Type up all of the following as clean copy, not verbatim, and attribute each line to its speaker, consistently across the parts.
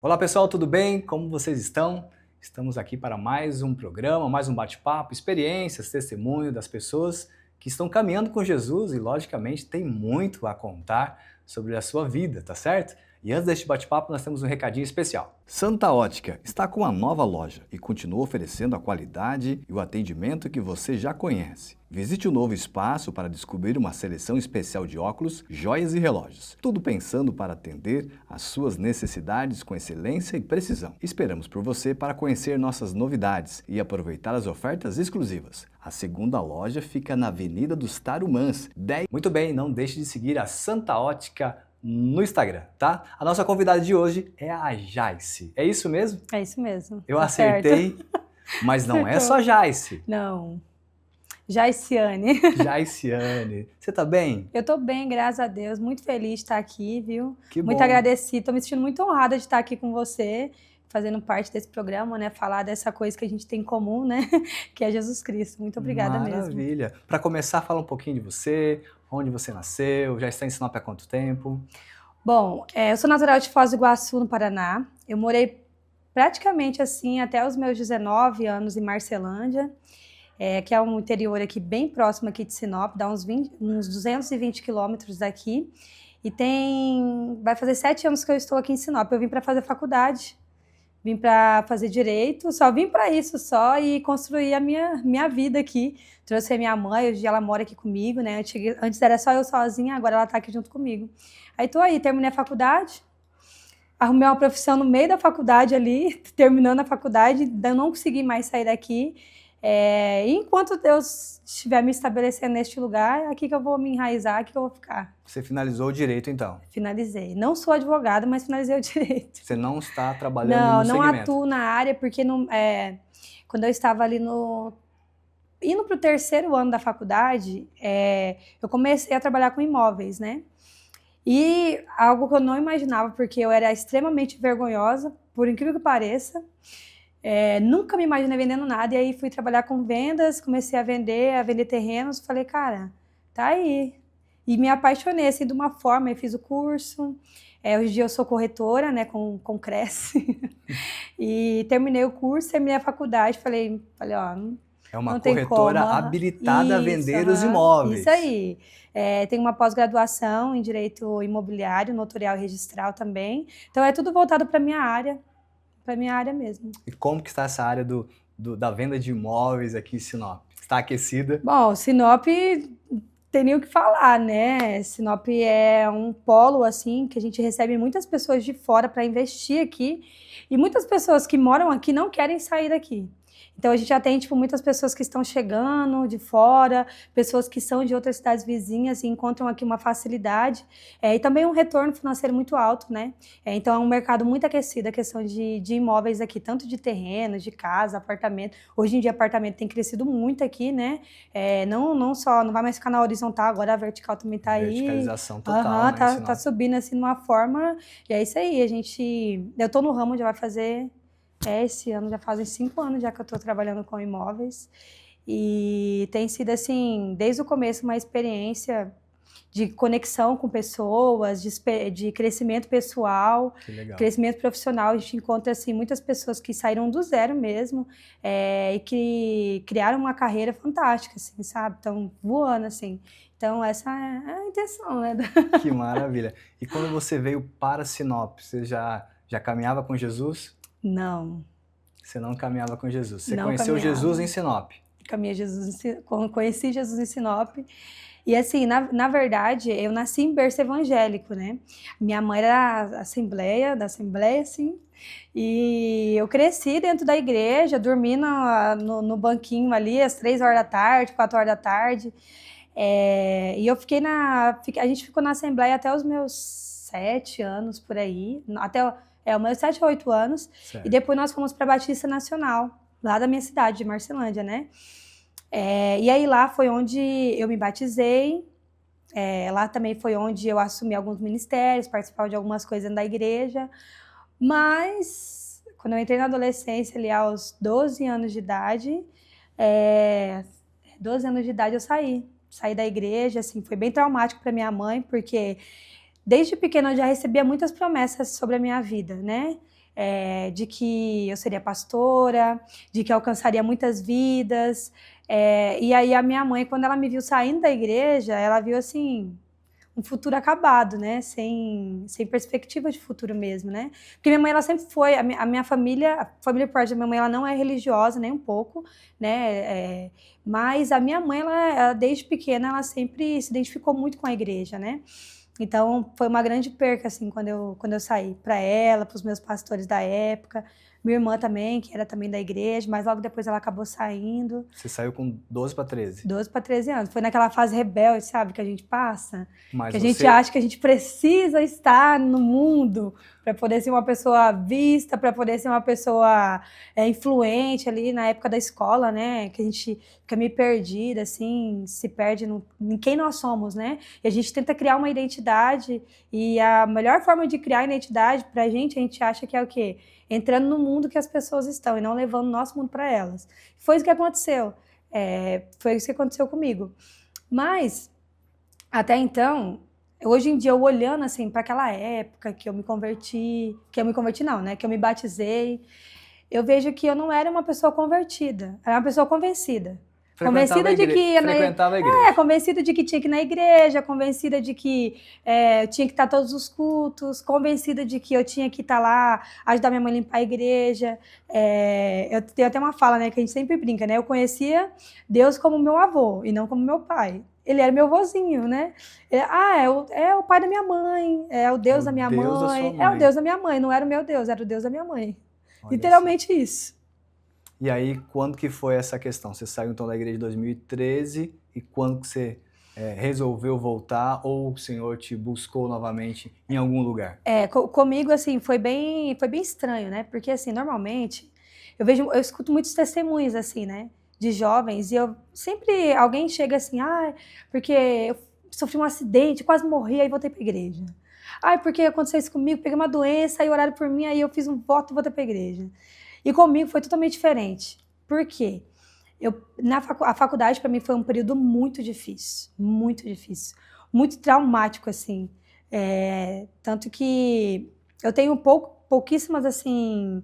Speaker 1: Olá pessoal, tudo bem? Como vocês estão? Estamos aqui para mais um programa, mais um bate-papo, experiências, testemunho das pessoas que estão caminhando com Jesus e, logicamente, tem muito a contar sobre a sua vida, tá certo? E antes deste bate-papo, nós temos um recadinho especial. Santa Ótica está com uma nova loja e continua oferecendo a qualidade e o atendimento que você já conhece. Visite o novo espaço para descobrir uma seleção especial de óculos, joias e relógios. Tudo pensando para atender às suas necessidades com excelência e precisão. Esperamos por você para conhecer nossas novidades e aproveitar as ofertas exclusivas. A segunda loja fica na Avenida dos Tarumãs, 10. Muito bem, não deixe de seguir a Santa Ótica no Instagram, tá? A nossa convidada de hoje é a Jaice. É isso mesmo?
Speaker 2: É isso mesmo.
Speaker 1: Eu
Speaker 2: Tá
Speaker 1: acertei,
Speaker 2: certo.
Speaker 1: mas não é
Speaker 2: Acertou.
Speaker 1: só Jaice.
Speaker 2: Não. Jaiciane.
Speaker 1: Jaiciane. Você tá bem?
Speaker 2: Eu tô bem, graças a Deus. Muito feliz de estar aqui, viu?
Speaker 1: Que
Speaker 2: Muito
Speaker 1: bom.
Speaker 2: agradecida. Tô me sentindo muito honrada de estar aqui com você, fazendo parte desse programa, né? Falar dessa coisa que a gente tem em comum, né? Que é Jesus Cristo. Muito obrigada mesmo.
Speaker 1: Maravilha. Para começar, fala um pouquinho de você, onde você nasceu, já está em Sinop há quanto tempo?
Speaker 2: Bom, eu sou natural de Foz do Iguaçu, no Paraná. Eu morei praticamente assim até os meus 19 anos em Marcelândia, que é um interior aqui bem próximo aqui de Sinop, dá uns 220 quilômetros daqui. E vai fazer 7 anos que eu estou aqui em Sinop. Eu vim para fazer faculdade, vim para fazer direito, só vim para isso só e construir a minha vida aqui. Trouxe a minha mãe, hoje ela mora aqui comigo, né? Antes era só eu sozinha, agora ela está aqui junto comigo. Aí tô aí, terminei a faculdade, arrumei uma profissão no meio da faculdade ali, terminando a faculdade, eu não consegui mais sair daqui. E enquanto Deus estiver me estabelecendo neste lugar, é aqui que eu vou me enraizar, aqui que eu vou ficar.
Speaker 1: Você finalizou o direito, então?
Speaker 2: Finalizei. Não sou advogada, mas finalizei o direito.
Speaker 1: Você não está trabalhando no
Speaker 2: Não
Speaker 1: segmento?
Speaker 2: atuo na área, porque quando eu estava ali indo para o 3º ano da faculdade, eu comecei a trabalhar com imóveis, né? E algo que eu não imaginava, porque eu era extremamente vergonhosa, por incrível que pareça. Nunca me imaginei vendendo nada, e aí fui trabalhar com vendas, comecei a vender terrenos, falei, cara, tá aí. E me apaixonei, assim, de uma forma, eu fiz o curso, hoje em dia eu sou corretora, né, com Cresce, e terminei o curso, terminei a faculdade, falei, ó,
Speaker 1: É uma
Speaker 2: não tem
Speaker 1: corretora
Speaker 2: como.
Speaker 1: habilitada a
Speaker 2: Isso,
Speaker 1: vender os imóveis.
Speaker 2: isso aí. Tenho uma pós-graduação em Direito Imobiliário, Notarial e Registral também, então é tudo voltado para minha área mesmo.
Speaker 1: E como que está essa área da venda de imóveis aqui em Sinop? Está aquecida?
Speaker 2: Bom, Sinop tem nem o que falar, né? Sinop é um polo, assim, que a gente recebe muitas pessoas de fora para investir aqui, e muitas pessoas que moram aqui não querem sair daqui. Então a gente já tem, tipo, muitas pessoas que estão chegando de fora, pessoas que são de outras cidades vizinhas e encontram aqui uma facilidade, e também um retorno financeiro muito alto, né? Então é um mercado muito aquecido, a questão de imóveis aqui, tanto de terrenos, de casa, apartamento. Hoje em dia apartamento tem crescido muito aqui, né? Não vai mais ficar na horizontal, agora a vertical também tá aí.
Speaker 1: Verticalização total, né,
Speaker 2: tá subindo assim de uma forma, e é isso aí, eu tô no ramo, já vai fazer... esse ano já fazem 5 anos já que eu estou trabalhando com imóveis, e tem sido assim, desde o começo, uma experiência de conexão com pessoas, de crescimento pessoal, crescimento profissional. A gente encontra assim, muitas pessoas que saíram do zero mesmo, e que criaram uma carreira fantástica, assim, sabe? Estão voando, assim. Então, essa é a intenção, né?
Speaker 1: Que maravilha. E quando você veio para Sinop, você já caminhava com Jesus?
Speaker 2: Não.
Speaker 1: Você não caminhava com Jesus. Você
Speaker 2: não
Speaker 1: conheceu
Speaker 2: caminhava.
Speaker 1: Jesus em Sinop?
Speaker 2: Conheci Jesus em Sinop. E assim, na verdade, eu nasci em berço evangélico, né? Minha mãe era da Assembleia, assim. E eu cresci dentro da igreja, dormindo no banquinho ali, às 3 horas da tarde, 4 horas da tarde. E eu a gente ficou na Assembleia até os meus 7 anos, por aí. Até os meus 7 ou 8 anos.
Speaker 1: Certo.
Speaker 2: E depois nós fomos para a Batista Nacional, lá da minha cidade, de Marcelândia, né? E aí lá foi onde eu me batizei, lá também foi onde eu assumi alguns ministérios, participava de algumas coisas da igreja, mas quando eu entrei na adolescência, ali aos 12 anos de idade, 12 anos de idade eu saí da igreja, assim, foi bem traumático para minha mãe, porque desde pequena eu já recebia muitas promessas sobre a minha vida, né? de que eu seria pastora, de que eu alcançaria muitas vidas. E aí a minha mãe, quando ela me viu saindo da igreja, ela viu assim um futuro acabado, né? Sem perspectiva de futuro mesmo, né? Porque minha mãe, ela sempre foi, a minha família, a família por parte da minha mãe, ela não é religiosa nem um pouco, né? Mas a minha mãe, ela desde pequena, ela sempre se identificou muito com a igreja, né? Então, foi uma grande perca, assim, quando eu saí, para ela, para os meus pastores da época, minha irmã também, que era também da igreja, mas logo depois ela acabou saindo.
Speaker 1: Você saiu com 12 para 13.
Speaker 2: 12 para 13 anos. Foi naquela fase rebelde, sabe, que a gente passa,
Speaker 1: Mas
Speaker 2: que a gente acha que a gente precisa estar no mundo para poder ser uma pessoa vista, para poder ser uma pessoa influente ali na época da escola, né? Que a gente fica meio perdida, assim, se perde em quem nós somos, né? E a gente tenta criar uma identidade, e a melhor forma de criar identidade pra gente, a gente acha que é o quê? Entrando no mundo que as pessoas estão e não levando o nosso mundo para elas. Foi isso que aconteceu. Foi isso que aconteceu comigo. Mas, até então, hoje em dia, eu olhando assim para aquela época que eu me converti, não, né? Que eu me batizei, eu vejo que eu não era uma pessoa convertida, era uma pessoa convencida. Convencida de que
Speaker 1: frequentava a igreja.
Speaker 2: Convencida de que tinha que ir na igreja, convencida de que eu tinha que estar todos os cultos, convencida de que eu tinha que estar lá, ajudar minha mãe a limpar a igreja. Eu tenho até uma fala, né, que a gente sempre brinca, né? Eu conhecia Deus como meu avô e não como meu pai. Ele era meu vozinho, né? É o pai da minha mãe, é o Deus da minha mãe, é o Deus da minha mãe, não era o meu Deus, era o Deus da minha mãe. Olha, literalmente isso.
Speaker 1: E aí, quando que foi essa questão? Você saiu então da igreja em 2013 e quando que você resolveu voltar ou o Senhor te buscou novamente em algum lugar?
Speaker 2: Comigo, assim, foi bem estranho, né? Porque, assim, normalmente, eu escuto muitos testemunhos, assim, né? De jovens, e alguém chega assim, porque eu sofri um acidente, quase morri, aí voltei pra igreja. Porque aconteceu isso comigo, peguei uma doença, aí oraram por mim, aí eu fiz um voto e voltei pra igreja. E comigo foi totalmente diferente. Por quê? A faculdade, para mim, foi um período muito difícil, muito traumático, assim. Tanto que eu tenho pouquíssimas, assim,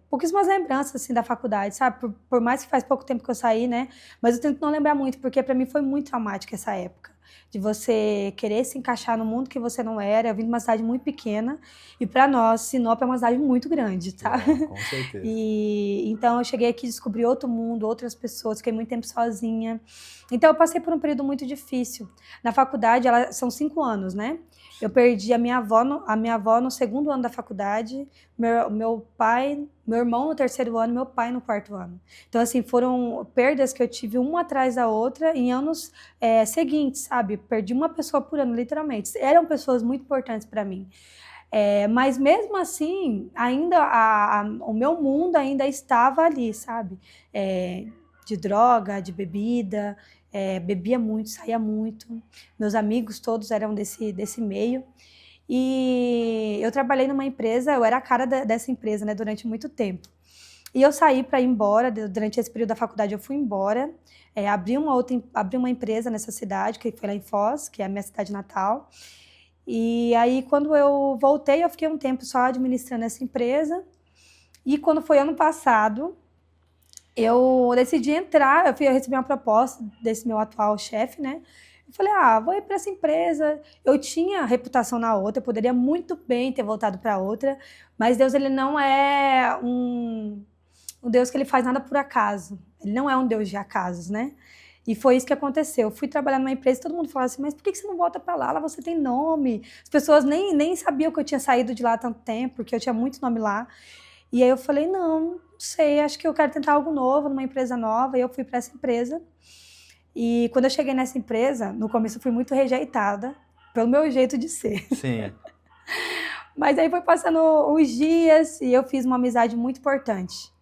Speaker 2: pouquíssimas lembranças, assim, da faculdade, sabe? Por mais que faz pouco tempo que eu saí, né? Mas eu tento não lembrar muito, porque para mim foi muito traumática essa época. De você querer se encaixar no mundo que você não era. Eu vim de uma cidade muito pequena e para nós, Sinop é uma cidade muito grande, tá?
Speaker 1: Com certeza.
Speaker 2: Então eu cheguei aqui, descobri outro mundo, outras pessoas, fiquei muito tempo sozinha. Então eu passei por um período muito difícil. Na faculdade, são 5 anos, né? Eu perdi a minha avó no 2º ano da faculdade, meu irmão no 3º ano, meu pai no 4º ano. Então, assim, foram perdas que eu tive uma atrás da outra em anos seguintes, sabe? Perdi uma pessoa por ano, literalmente. Eram pessoas muito importantes para mim. Mas mesmo assim, ainda o meu mundo ainda estava ali, sabe? De droga, de bebida, bebia muito, saía muito. Meus amigos todos eram desse meio. E eu trabalhei numa empresa, eu era a cara dessa empresa, né, durante muito tempo. E eu saí para ir embora, durante esse período da faculdade eu fui embora, abri uma empresa nessa cidade, que foi lá em Foz, que é a minha cidade natal. E aí, quando eu voltei, eu fiquei um tempo só administrando essa empresa. E quando foi ano passado, eu decidi entrar, eu recebi uma proposta desse meu atual chefe, né? Eu falei, vou ir para essa empresa. Eu tinha reputação na outra, eu poderia muito bem ter voltado para outra, mas Deus, ele não é um Deus que ele faz nada por acaso. Ele não é um Deus de acasos, né? E foi isso que aconteceu. Eu fui trabalhar numa empresa e todo mundo falava assim, mas por que você não volta para lá? Lá você tem nome. As pessoas nem sabiam que eu tinha saído de lá há tanto tempo, porque eu tinha muito nome lá. E aí eu falei, não sei, acho que eu quero tentar algo novo, numa empresa nova. E eu fui para essa empresa. E quando eu cheguei nessa empresa, no começo eu fui muito rejeitada pelo meu jeito de ser.
Speaker 1: Sim.
Speaker 2: Mas aí foi passando os dias e eu fiz uma amizade muito importante.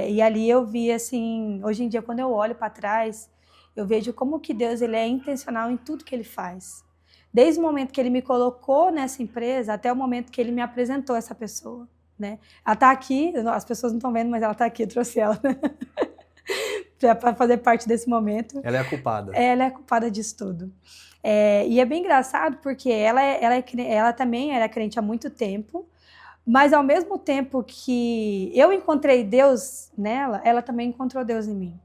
Speaker 2: E ali eu vi, assim, hoje em dia, quando eu olho para trás, eu vejo como que Deus, ele é intencional em tudo que ele faz. Desde o momento que ele me colocou nessa empresa, até o momento que ele me apresentou essa pessoa, né? Ela está aqui, as pessoas não estão vendo, mas ela está aqui, eu trouxe ela, né? Para fazer parte desse momento.
Speaker 1: Ela é a culpada.
Speaker 2: Ela é a culpada disso tudo. E é bem engraçado porque ela também era crente há muito tempo, Mas ao mesmo tempo que eu encontrei Deus nela, ela também encontrou Deus em mim.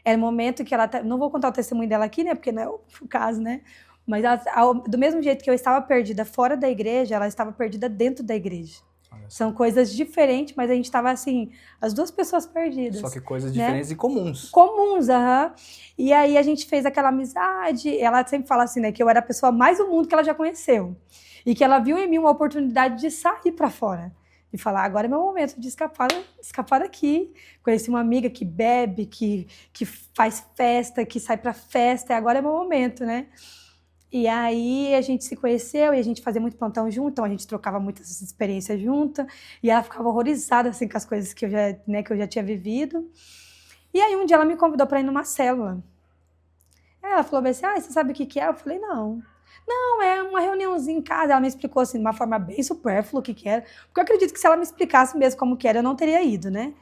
Speaker 2: Era um momento que ela... Não vou contar o testemunho dela aqui, né? Porque não é o caso, né? Mas ela, do mesmo jeito que eu estava perdida fora da igreja, ela estava perdida dentro da igreja. São coisas diferentes, mas a gente estava assim, as duas pessoas perdidas.
Speaker 1: Só que coisas
Speaker 2: né?
Speaker 1: diferentes e comuns.
Speaker 2: Comuns, aham. E aí a gente fez aquela amizade. Ela sempre fala assim, né? Que eu era a pessoa mais do mundo que ela já conheceu. E que ela viu em mim uma oportunidade de sair para fora. E falar, agora é meu momento de escapar daqui. Conheci uma amiga que bebe, que faz festa, que sai para festa. E agora é meu momento, né? E aí a gente se conheceu e a gente fazia muito plantão junto, então a gente trocava muitas experiências junto. E ela ficava horrorizada assim, com as coisas que eu já tinha vivido. E aí um dia ela me convidou para ir numa célula. Ela falou assim, você sabe o que é? Eu falei, não. Não, é uma reuniãozinha em casa. Ela me explicou assim, de uma forma bem supérflua o que era. Porque eu acredito que se ela me explicasse mesmo como que era, eu não teria ido, né?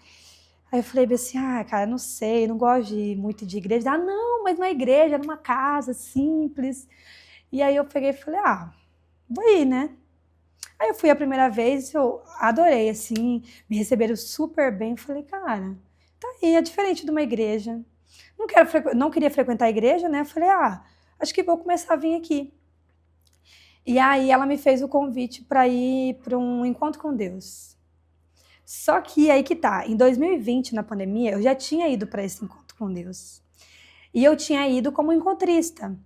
Speaker 2: Aí eu falei assim, cara, não sei, não gosto muito de igreja. Não, mas não é igreja, é numa casa simples. E aí eu peguei e falei, vou ir, né? Aí eu fui a primeira vez, eu adorei, assim, me receberam super bem. Eu falei, cara, tá aí, é diferente de uma igreja. Não queria frequentar a igreja, né? Eu falei, acho que vou começar a vir aqui. E aí ela me fez o convite para ir para um encontro com Deus. Só que aí que tá, em 2020, na pandemia, eu já tinha ido para esse encontro com Deus. E eu tinha ido como encontrista.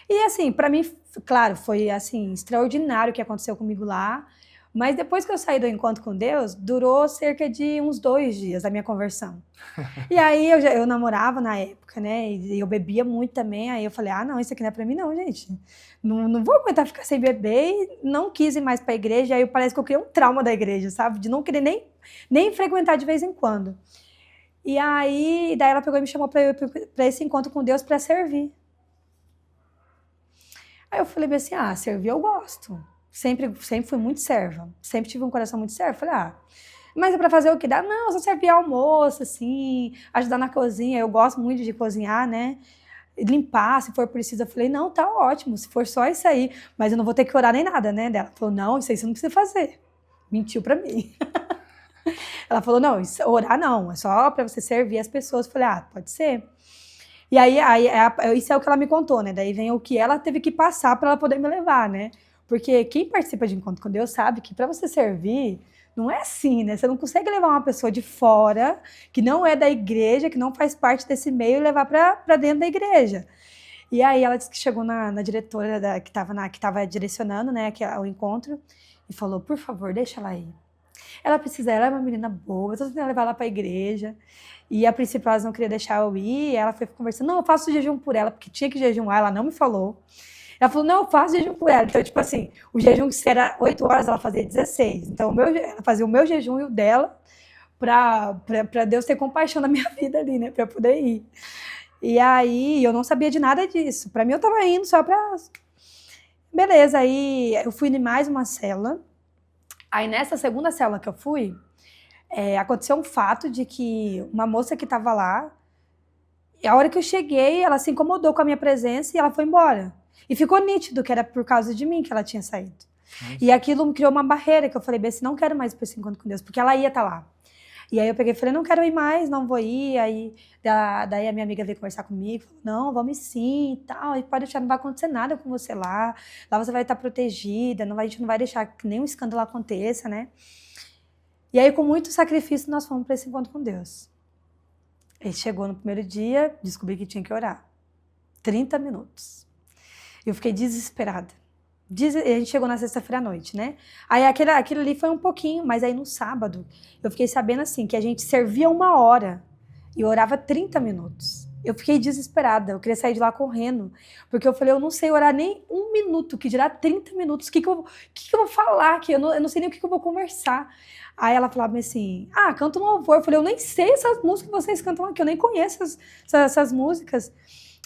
Speaker 2: E assim, para mim, claro, foi assim, extraordinário o que aconteceu comigo lá. Mas depois que eu saí do encontro com Deus, durou cerca de uns 2 dias a minha conversão. E aí eu namorava na época, né? E eu bebia muito também. Aí eu falei, não, isso aqui não é pra mim não, gente. Não vou aguentar ficar sem beber. E não quis ir mais pra igreja. Aí parece que eu criei um trauma da igreja, sabe? De não querer nem frequentar de vez em quando. E aí, daí ela pegou e me chamou pra esse encontro com Deus pra servir. Aí eu falei assim, servir eu gosto. Sempre fui muito serva. Sempre tive um coração muito servo. Falei, mas é pra fazer o quê? Não, só servir almoço, assim, ajudar na cozinha. Eu gosto muito de cozinhar, né? Limpar, se for preciso. Eu falei, não, tá ótimo, se for só isso aí. Mas eu não vou ter que orar nem nada, né? Ela falou, não, isso aí você não precisa fazer. Mentiu pra mim. Ela falou, não, orar não, é só pra você servir as pessoas. Eu falei, pode ser. E aí, isso é o que ela me contou, né? Daí vem o que ela teve que passar para ela poder me levar, né? Porque quem participa de encontro com Deus sabe que para você servir, não é assim, né? Você não consegue levar uma pessoa de fora, que não é da igreja, que não faz parte desse meio, e levar para dentro da igreja. E aí ela disse que chegou na diretora que estava direcionando, né, o encontro, e falou, por favor, deixa ela ir. Ela é uma menina boa, eu tô tentando levar ela para a igreja. E a princípio elas não queriam deixar eu ir, ela foi conversando, não, eu faço jejum por ela, porque tinha que jejuar, ela não me falou. Ela falou, não, eu faço jejum por ela. Então, tipo assim, o jejum que era 8 horas, ela fazia 16. Então, ela fazia o meu jejum e o dela, para Deus ter compaixão na minha vida ali, né, para poder ir. E aí, eu não sabia de nada disso. Para mim, eu tava indo só para... Beleza, aí eu fui em mais uma célula. Aí, nessa segunda célula que eu fui, aconteceu um fato de que uma moça que estava lá, a hora que eu cheguei, ela se incomodou com a minha presença e ela foi embora. E ficou nítido que era por causa de mim que ela tinha saído. Nossa. E aquilo me criou uma barreira, que eu falei, Bessi, não quero mais ir para esse encontro com Deus, porque ela ia estar lá. E aí eu peguei e falei, não quero ir mais, não vou ir. Aí daí a minha amiga veio conversar comigo, falou, não, vamos sim e tal, e pode deixar, não vai acontecer nada com você lá, lá você vai estar protegida, a gente não vai deixar que nenhum escândalo aconteça, né? E aí, com muito sacrifício, nós fomos para esse encontro com Deus. Ele chegou no primeiro dia, descobri que tinha que orar. 30 minutos. Eu fiquei desesperada. A gente chegou na sexta-feira à noite, né? Aí aquilo ali foi um pouquinho, mas aí no sábado, eu fiquei sabendo assim, que a gente servia 1 hora e orava 30 minutos. Eu fiquei desesperada, eu queria sair de lá correndo, porque eu falei, eu não sei orar nem 1 minuto, que dirá 30 minutos, o que eu vou falar aqui? Eu não sei nem o que eu vou conversar. Aí ela falava assim, canta um louvor. Eu falei, eu nem sei essas músicas que vocês cantam aqui, eu nem conheço essas músicas.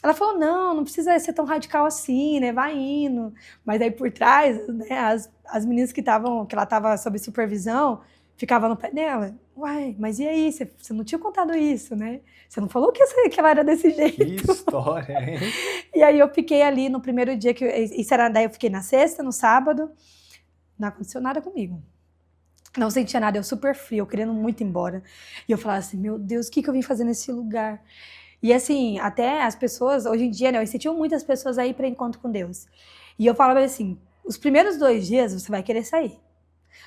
Speaker 2: Ela falou, não precisa ser tão radical assim, né, vai indo. Mas aí por trás, né, as meninas que ela estava sob supervisão, ficavam no pé dela. Uai, mas e aí, você não tinha contado isso, né? Você não falou que ela era desse jeito.
Speaker 1: Que história, hein?
Speaker 2: E aí eu fiquei ali no primeiro dia, daí eu fiquei na sexta, no sábado, não aconteceu nada comigo. Não sentia nada, eu super frio, eu querendo muito ir embora. E eu falava assim, meu Deus, o que eu vim fazer nesse lugar? E assim, até as pessoas, hoje em dia, né, eu incentivo muitas pessoas a ir para encontro com Deus. E eu falava assim, os primeiros 2 dias você vai querer sair,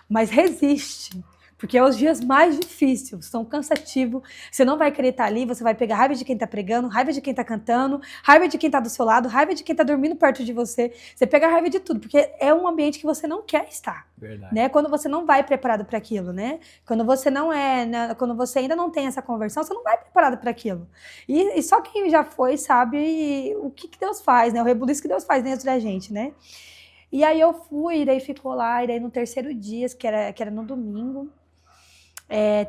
Speaker 2: mas resiste. Porque é os dias mais difíceis, são cansativos, você não vai querer estar ali, você vai pegar raiva de quem está pregando, raiva de quem está cantando, raiva de quem está do seu lado, raiva de quem está dormindo perto de você, você pega raiva de tudo, porque é um ambiente que você não quer estar.
Speaker 1: Verdade.
Speaker 2: Né? Quando você não vai preparado para aquilo, né? Quando você não é, né? Quando você ainda não tem essa conversão, você não vai preparado para aquilo. E só quem já foi sabe o que Deus faz, né? O rebuliço que Deus faz dentro da gente, né? E aí eu fui, e daí ficou lá, e daí no terceiro dia, que era no domingo,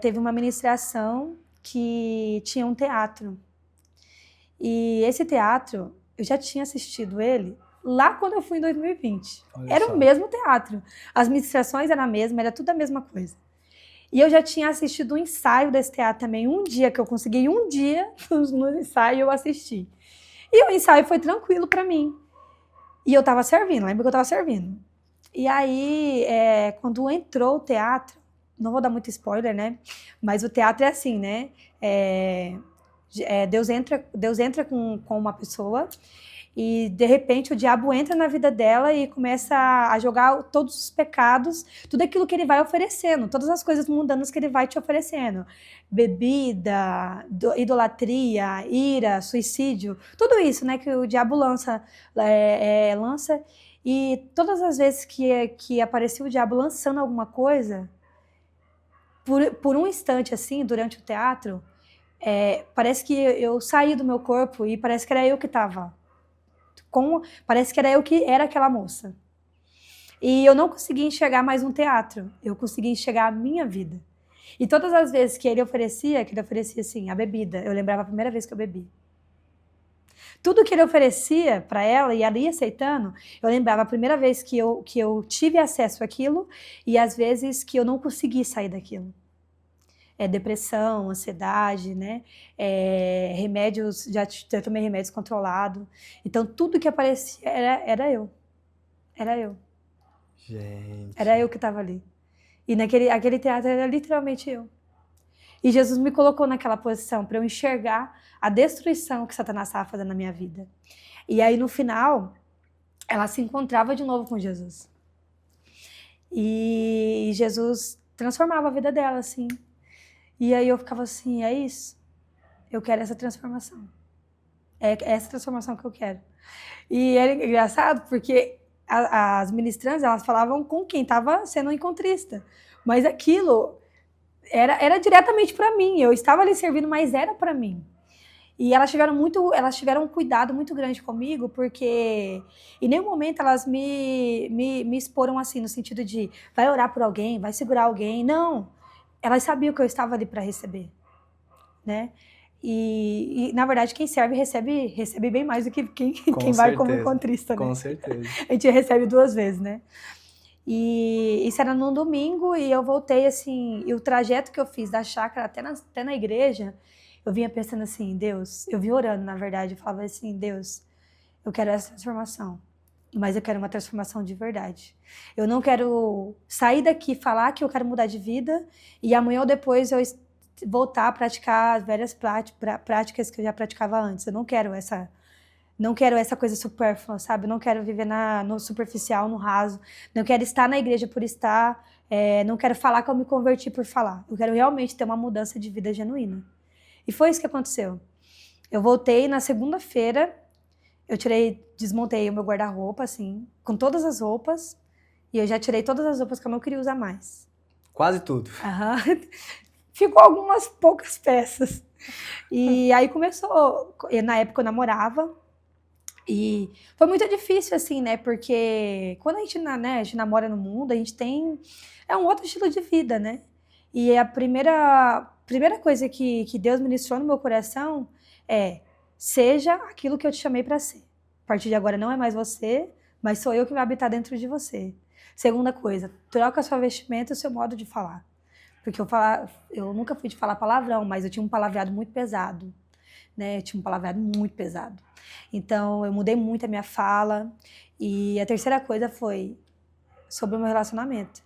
Speaker 2: teve uma ministração que tinha um teatro. E esse teatro, eu já tinha assistido ele lá quando eu fui em 2020. Era o mesmo teatro. As ministrações eram a mesma, era tudo a mesma coisa. E eu já tinha assistido um ensaio desse teatro também, um dia que eu consegui, um dia no ensaio eu assisti. E o ensaio foi tranquilo para mim. E eu tava servindo, lembra que eu tava servindo. E aí, quando entrou o teatro, não vou dar muito spoiler, né? Mas o teatro é assim, né? Deus entra com uma pessoa e, de repente, o diabo entra na vida dela e começa a jogar todos os pecados, tudo aquilo que ele vai oferecendo, todas as coisas mundanas que ele vai te oferecendo. Bebida, idolatria, ira, suicídio, tudo isso, né, que o diabo lança. E todas as vezes que aparecia o diabo lançando alguma coisa, por um instante, assim, durante o teatro, parece que eu saí do meu corpo e parece que era eu que estava. Parece que era eu que era aquela moça. E eu não conseguia enxergar mais um teatro, eu conseguia enxergar a minha vida. E todas as vezes que ele oferecia assim, a bebida, eu lembrava a primeira vez que eu bebi. Tudo que ele oferecia para ela e ela ia aceitando, eu lembrava a primeira vez que eu tive acesso àquilo e as vezes que eu não consegui sair daquilo. Depressão, ansiedade, né? Remédios, já tomei remédios controlados. Então, tudo que aparecia era eu. Era eu.
Speaker 1: Gente.
Speaker 2: Era eu que estava ali. E aquele teatro era literalmente eu. E Jesus me colocou naquela posição para eu enxergar a destruição que Satanás estava fazendo na minha vida. E aí, no final, ela se encontrava de novo com Jesus. E Jesus transformava a vida dela, assim. E aí eu ficava assim, é isso? Eu quero essa transformação. É essa transformação que eu quero. E era engraçado porque as ministrantes, elas falavam com quem estava sendo um encontrista. Mas aquilo era diretamente para mim. Eu estava ali servindo, mas era para mim. E elas tiveram um cuidado muito grande comigo, porque em nenhum momento elas me exporam assim, no sentido de vai orar por alguém, vai segurar alguém. Não. Elas sabiam que eu estava ali para receber, né? E, na verdade, quem serve recebe bem mais do que quem vai como encontrista, né?
Speaker 1: Com certeza.
Speaker 2: A gente recebe 2 vezes, né? E isso era num domingo e eu voltei assim, e o trajeto que eu fiz da chácara até na igreja, eu vinha pensando assim, Deus, eu vim orando, na verdade, eu falava assim, Deus, eu quero essa transformação. Mas eu quero uma transformação de verdade. Eu não quero sair daqui e falar que eu quero mudar de vida e amanhã ou depois eu voltar a praticar as velhas práticas que eu já praticava antes. Eu não quero essa coisa supérflua, sabe? Eu não quero viver no superficial, no raso. Não quero estar na igreja por estar. Não quero falar que eu me converti por falar. Eu quero realmente ter uma mudança de vida genuína. E foi isso que aconteceu. Eu voltei na segunda-feira. Eu desmontei o meu guarda-roupa, assim, com todas as roupas. E eu já tirei todas as roupas que eu não queria usar mais.
Speaker 1: Quase tudo.
Speaker 2: Ficou algumas poucas peças. E aí começou... Na época eu namorava. E foi muito difícil, assim, né? Porque quando a gente namora no mundo, a gente tem... É um outro estilo de vida, né? E a primeira coisa que Deus ministrou no meu coração seja aquilo que eu te chamei para ser. A partir de agora não é mais você, mas sou eu que vai habitar dentro de você. Segunda coisa, troca a sua vestimenta e o seu modo de falar. Porque eu nunca fui de falar palavrão, mas eu tinha um palavreado muito pesado. Né? Eu tinha um palavreado muito pesado. Então, eu mudei muito a minha fala. E a terceira coisa foi sobre o meu relacionamento.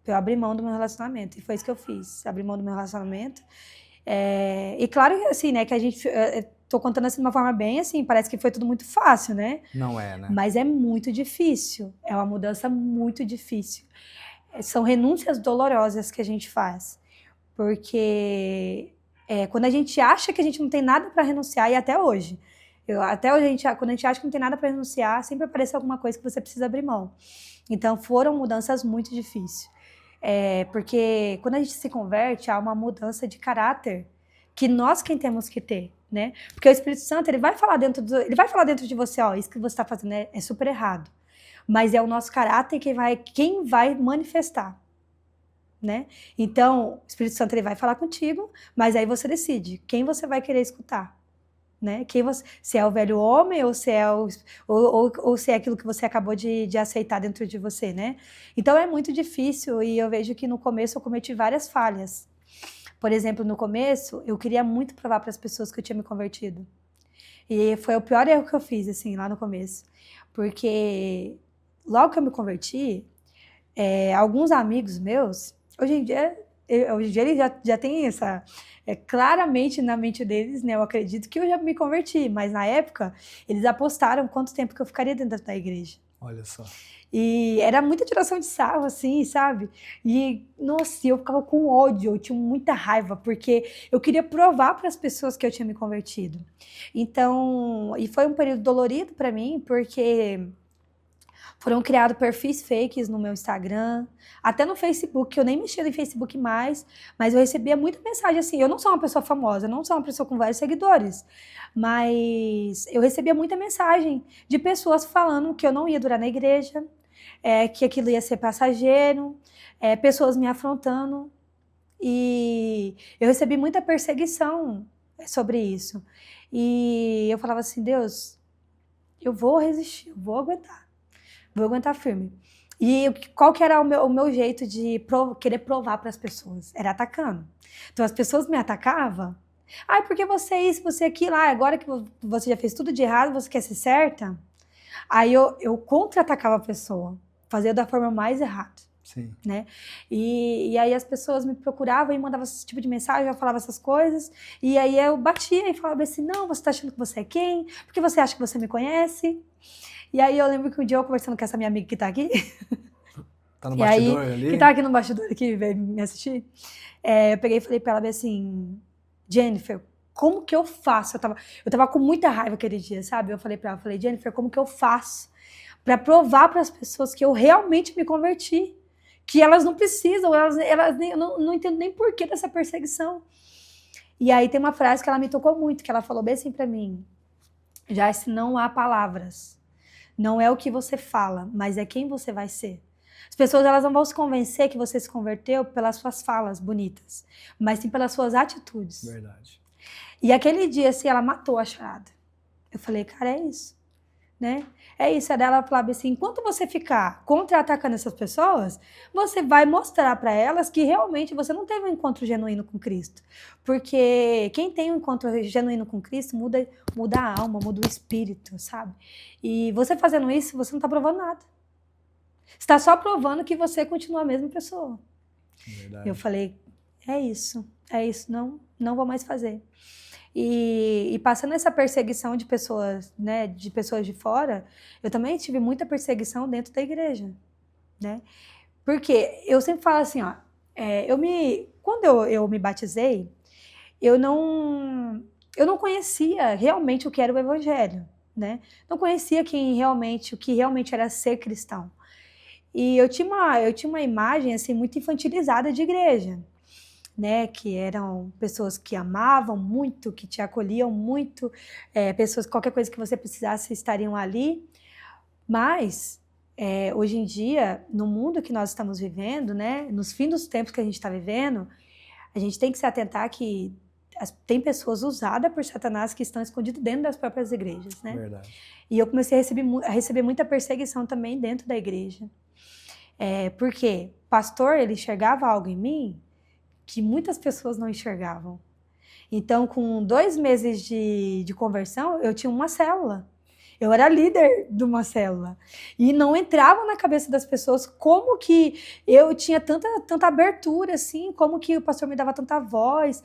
Speaker 2: pra eu abrir mão do meu relacionamento. E foi isso que eu fiz, abrir mão do meu relacionamento. E claro que assim, né, que a gente... Tô contando assim de uma forma bem assim, parece que foi tudo muito fácil, né?
Speaker 1: Não é, né?
Speaker 2: Mas é muito difícil, é uma mudança muito difícil. São renúncias dolorosas que a gente faz, porque quando a gente acha que a gente não tem nada para renunciar, e até hoje, quando a gente acha que não tem nada para renunciar, sempre aparece alguma coisa que você precisa abrir mão. Então foram mudanças muito difíceis, porque quando a gente se converte, há uma mudança de caráter que nós quem temos que ter, né? Porque o Espírito Santo, ele vai falar dentro de você, ó, isso que você está fazendo é super errado. Mas é o nosso caráter quem vai manifestar, né? Então, o Espírito Santo, ele vai falar contigo, mas aí você decide quem você vai querer escutar, né? Se é o velho homem ou se é, ou se é aquilo que você acabou de aceitar dentro de você, né? Então, é muito difícil e eu vejo que no começo eu cometi várias falhas. Por exemplo, no começo, eu queria muito provar para as pessoas que eu tinha me convertido. E foi o pior erro que eu fiz, assim, lá no começo. Porque logo que eu me converti, alguns amigos meus, hoje em dia eles já têm essa... claramente na mente deles, né? Eu acredito que eu já me converti, mas na época, eles apostaram quanto tempo que eu ficaria dentro da igreja.
Speaker 1: Olha só.
Speaker 2: E era muita tiração de sarro, assim, sabe? E, nossa, eu ficava com ódio, eu tinha muita raiva, porque eu queria provar para as pessoas que eu tinha me convertido. Então, e foi um período dolorido para mim, porque foram criados perfis fakes no meu Instagram, até no Facebook, que eu nem mexia no Facebook mais, mas eu recebia muita mensagem assim. Eu não sou uma pessoa famosa, eu não sou uma pessoa com vários seguidores, mas eu recebia muita mensagem de pessoas falando que eu não ia durar na igreja, que aquilo ia ser passageiro, pessoas me afrontando. E eu recebi muita perseguição sobre isso. E eu falava assim, Deus, eu vou resistir, eu vou aguentar firme. E qual que era o meu jeito de querer provar para as pessoas? Era atacando. Então as pessoas me atacavam. Ai, porque você é isso, você é aquilo. Agora que você já fez tudo de errado, você quer ser certa? Aí eu contra-atacava a pessoa. Fazia da forma mais errada.
Speaker 1: Sim.
Speaker 2: Né? E aí as pessoas me procuravam e mandavam esse tipo de mensagem, eu falava essas coisas, e aí eu batia e falava assim, não, você tá achando que você é quem? Porque você acha que você me conhece? E aí eu lembro que um dia eu conversando com essa minha amiga que tá aqui,
Speaker 1: tá no bastidor ali?
Speaker 2: Que tá aqui no bastidor, que veio me assistir, eu peguei e falei pra ela assim, Jennifer, como que eu faço? Eu tava com muita raiva aquele dia, sabe? Eu falei pra ela, Jennifer, como que eu faço pra provar para as pessoas que eu realmente me converti? Que elas não precisam, eu não entendo nem porquê dessa perseguição. E aí tem uma frase que ela me tocou muito, que ela falou bem assim pra mim, já se não há palavras, não é o que você fala, mas é quem você vai ser. As pessoas elas não vão se convencer que você se converteu pelas suas falas bonitas, mas sim pelas suas atitudes.
Speaker 1: Verdade.
Speaker 2: E aquele dia, assim, ela matou a charada. Eu falei, cara, é isso. Né? É isso, ela falava assim, enquanto você ficar contra-atacando essas pessoas, você vai mostrar para elas que realmente você não teve um encontro genuíno com Cristo. Porque quem tem um encontro genuíno com Cristo muda a alma, muda o espírito, sabe? E você fazendo isso, você não está provando nada. Você está só provando que você continua a mesma pessoa.
Speaker 1: Verdade.
Speaker 2: Eu falei, é isso, não vou mais fazer. E passando essa perseguição de pessoas, né, de pessoas de fora, eu também tive muita perseguição dentro da igreja, né? Porque eu sempre falo assim, ó, quando eu me batizei, eu não conhecia realmente o que era o evangelho, né? Não conhecia o que realmente era ser cristão. E eu tinha uma imagem assim muito infantilizada de igreja. Né, que eram pessoas que amavam muito, que te acolhiam muito, pessoas que qualquer coisa que você precisasse estariam ali. Mas, hoje em dia, no mundo que nós estamos vivendo, né, nos fins dos tempos que a gente está vivendo, a gente tem que se atentar que tem pessoas usadas por Satanás que estão escondidas dentro das próprias igrejas. Né?
Speaker 1: Verdade.
Speaker 2: E eu comecei a receber muita perseguição também dentro da igreja. Porque o pastor, ele enxergava algo em mim que muitas pessoas não enxergavam. Então, com 2 meses de conversão, eu tinha uma célula. Eu era líder de uma célula. E não entrava na cabeça das pessoas como que eu tinha tanta abertura, assim, como que o pastor me dava tanta voz,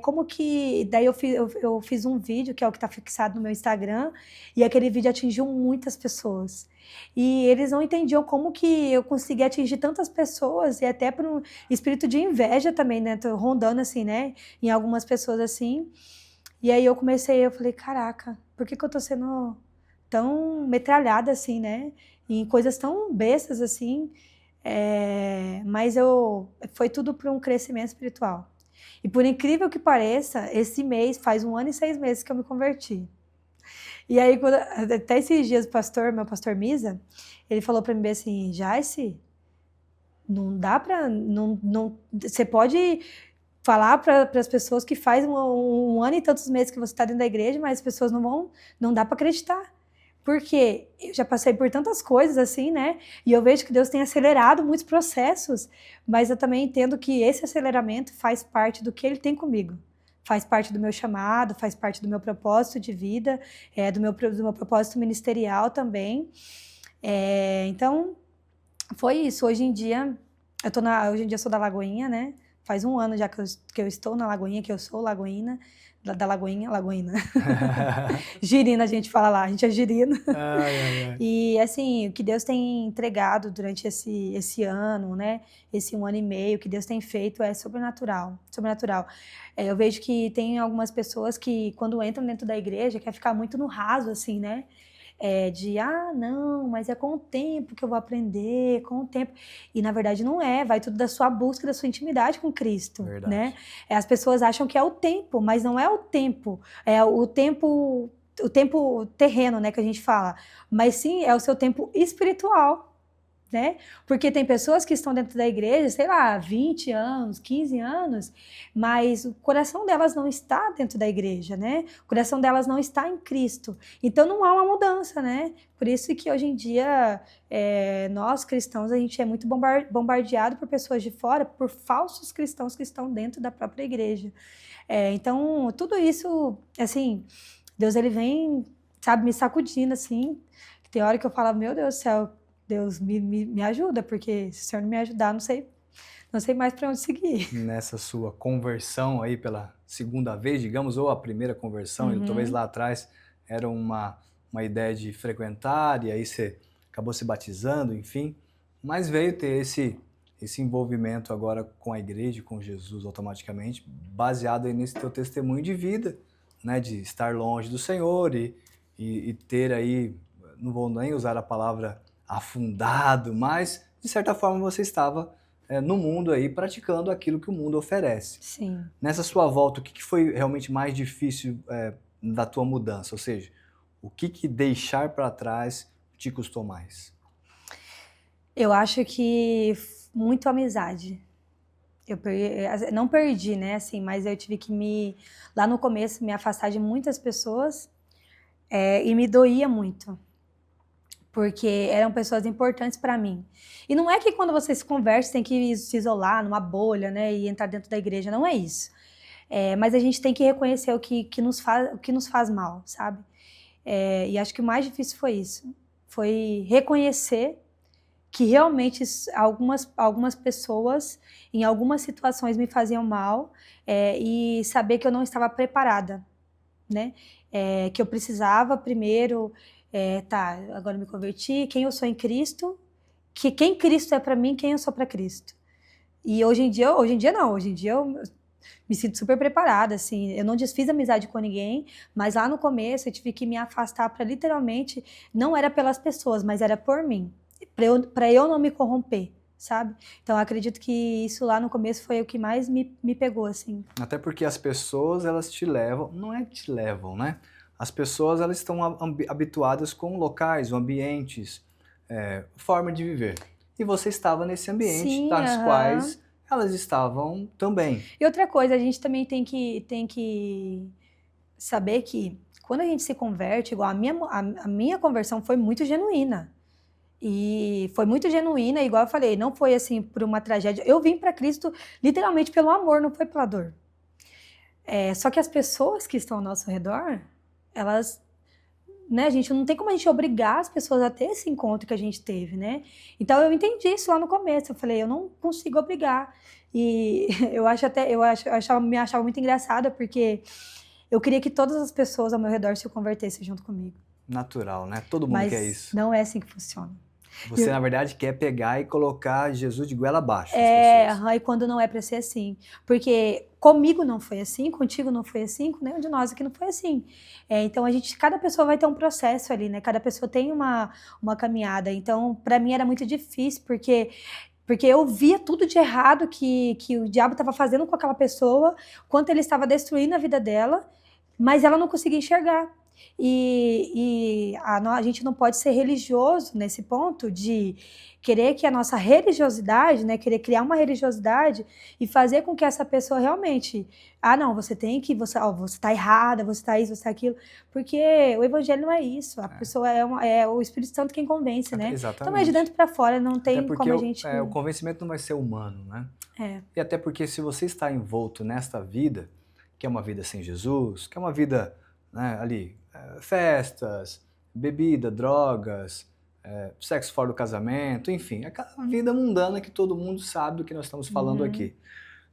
Speaker 2: como que... Daí eu fiz um vídeo, que é o que está fixado no meu Instagram, e aquele vídeo atingiu muitas pessoas. E eles não entendiam como que eu conseguia atingir tantas pessoas, e até por um espírito de inveja também, né? Tô rondando assim, né? Em algumas pessoas assim. E aí eu falei, caraca, por que eu tô sendo tão metralhada assim, né? Em coisas tão bestas assim. Mas foi tudo para um crescimento espiritual. E por incrível que pareça, esse mês faz 1 ano e 6 meses que eu me converti. E aí, até esses dias, meu pastor Misa, ele falou para mim assim, Jaice, não dá para... você pode falar para as pessoas que faz um ano e tantos meses que você está dentro da igreja, mas as pessoas não dá para acreditar. Porque eu já passei por tantas coisas assim, né? E eu vejo que Deus tem acelerado muitos processos, mas eu também entendo que esse aceleramento faz parte do que Ele tem comigo. Faz parte do meu chamado, faz parte do meu propósito de vida, do meu propósito ministerial também. Então, foi isso. Hoje em dia eu sou da Lagoinha, né? Faz 1 ano já que eu estou na Lagoinha, que eu sou lagoína, da Lagoinha. Girina, a gente fala lá, a gente é girina.
Speaker 1: Ai.
Speaker 2: E assim, o que Deus tem entregado durante esse ano, né? Esse 1 ano e meio, o que Deus tem feito é sobrenatural. Eu vejo que tem algumas pessoas que, quando entram dentro da igreja, quer ficar muito no raso, assim, né? Não, mas é com o tempo que eu vou aprender, com o tempo. E na verdade não é, vai tudo da sua busca, da sua intimidade com Cristo,
Speaker 1: Verdade.
Speaker 2: né? As pessoas acham que é o tempo, mas não é o tempo, é o tempo terreno, né, que a gente fala, mas sim é o seu tempo espiritual, né? Porque tem pessoas que estão dentro da igreja, sei lá, 20 anos, 15 anos, mas o coração delas não está dentro da igreja, né? O coração delas não está em Cristo. Então não há uma mudança, né? Por isso que hoje em dia nós cristãos, a gente é muito bombardeado por pessoas de fora, por falsos cristãos que estão dentro da própria igreja. Então tudo isso, assim, Deus ele vem, sabe, me sacudindo assim. Tem hora que eu falo, meu Deus do céu, Deus me ajuda, porque se o Senhor não me ajudar, não sei mais para onde seguir.
Speaker 1: Nessa sua conversão aí pela segunda vez, digamos, ou a primeira conversão, e talvez lá atrás era uma ideia de frequentar, e aí você acabou se batizando, enfim, mas veio ter esse envolvimento agora com a igreja, com Jesus automaticamente, baseado aí nesse teu testemunho de vida, né, de estar longe do Senhor e ter aí, não vou nem usar a palavra afundado, mas de certa forma você estava no mundo aí praticando aquilo que o mundo oferece.
Speaker 2: Sim.
Speaker 1: Nessa sua volta, o que foi realmente mais difícil da tua mudança? Ou seja, o que deixar para trás te custou mais?
Speaker 2: Eu acho que muito amizade. Não perdi, né, assim, mas eu tive que lá no começo, me afastar de muitas pessoas e me doía muito. Porque eram pessoas importantes para mim. E não é que quando você se converte, tem que se isolar numa bolha, né, e entrar dentro da igreja, não é isso. Mas a gente tem que reconhecer o que nos faz mal, sabe? E acho que o mais difícil foi isso. Foi reconhecer que realmente algumas pessoas, em algumas situações, me faziam mal, e saber que eu não estava preparada, né? Que eu precisava primeiro... agora eu me converti, quem eu sou em Cristo, quem Cristo é para mim, quem eu sou para Cristo. E hoje em dia eu me sinto super preparada, assim, eu não desfiz amizade com ninguém, mas lá no começo eu tive que me afastar para literalmente, não era pelas pessoas, mas era por mim, para eu não me corromper, sabe? Então eu acredito que isso lá no começo foi o que mais me pegou, assim.
Speaker 1: Até porque as pessoas, elas te levam, não é que te levam, né? As pessoas, elas estão habituadas com locais, ambientes, forma de viver. E você estava nesse ambiente,
Speaker 2: Sim,
Speaker 1: das quais elas estavam também.
Speaker 2: E outra coisa, a gente também tem que saber que quando a gente se converte, igual a minha conversão foi muito genuína. E foi muito genuína, igual eu falei, não foi assim por uma tragédia. Eu vim para Cristo literalmente pelo amor, não foi pela dor. Só que as pessoas que estão ao nosso redor, elas né, gente, não tem como a gente obrigar as pessoas a ter esse encontro que a gente teve, né? Então eu entendi isso lá no começo. Eu falei, eu não consigo obrigar. E me achava muito engraçada, porque eu queria que todas as pessoas ao meu redor se convertessem junto comigo.
Speaker 1: Natural, né? Todo mundo
Speaker 2: Mas
Speaker 1: quer isso.
Speaker 2: não é assim que funciona.
Speaker 1: Você, na verdade, quer pegar e colocar Jesus de goela abaixo das pessoas.
Speaker 2: E quando não é para ser assim. Porque comigo não foi assim, contigo não foi assim, com nenhum de nós aqui não foi assim. Então, cada pessoa vai ter um processo ali, né? Cada pessoa tem uma caminhada. Então, para mim era muito difícil, porque eu via tudo de errado que o diabo estava fazendo com aquela pessoa, quanto ele estava destruindo a vida dela, mas ela não conseguia enxergar. A gente não pode ser religioso nesse ponto de querer que a nossa religiosidade, né, querer criar uma religiosidade e fazer com que essa pessoa realmente, não, você está errada, você está isso, você está aquilo, porque o evangelho não é isso, a pessoa é o Espírito Santo quem convence, né?
Speaker 1: Exatamente.
Speaker 2: Então é de dentro para fora, não tem como a gente...
Speaker 1: o convencimento não vai ser humano, né? E até porque se você está envolto nesta vida, que é uma vida sem Jesus, que é uma vida, né, ali, festas, bebida, drogas, sexo fora do casamento, enfim, aquela vida mundana que todo mundo sabe do que nós estamos falando aqui.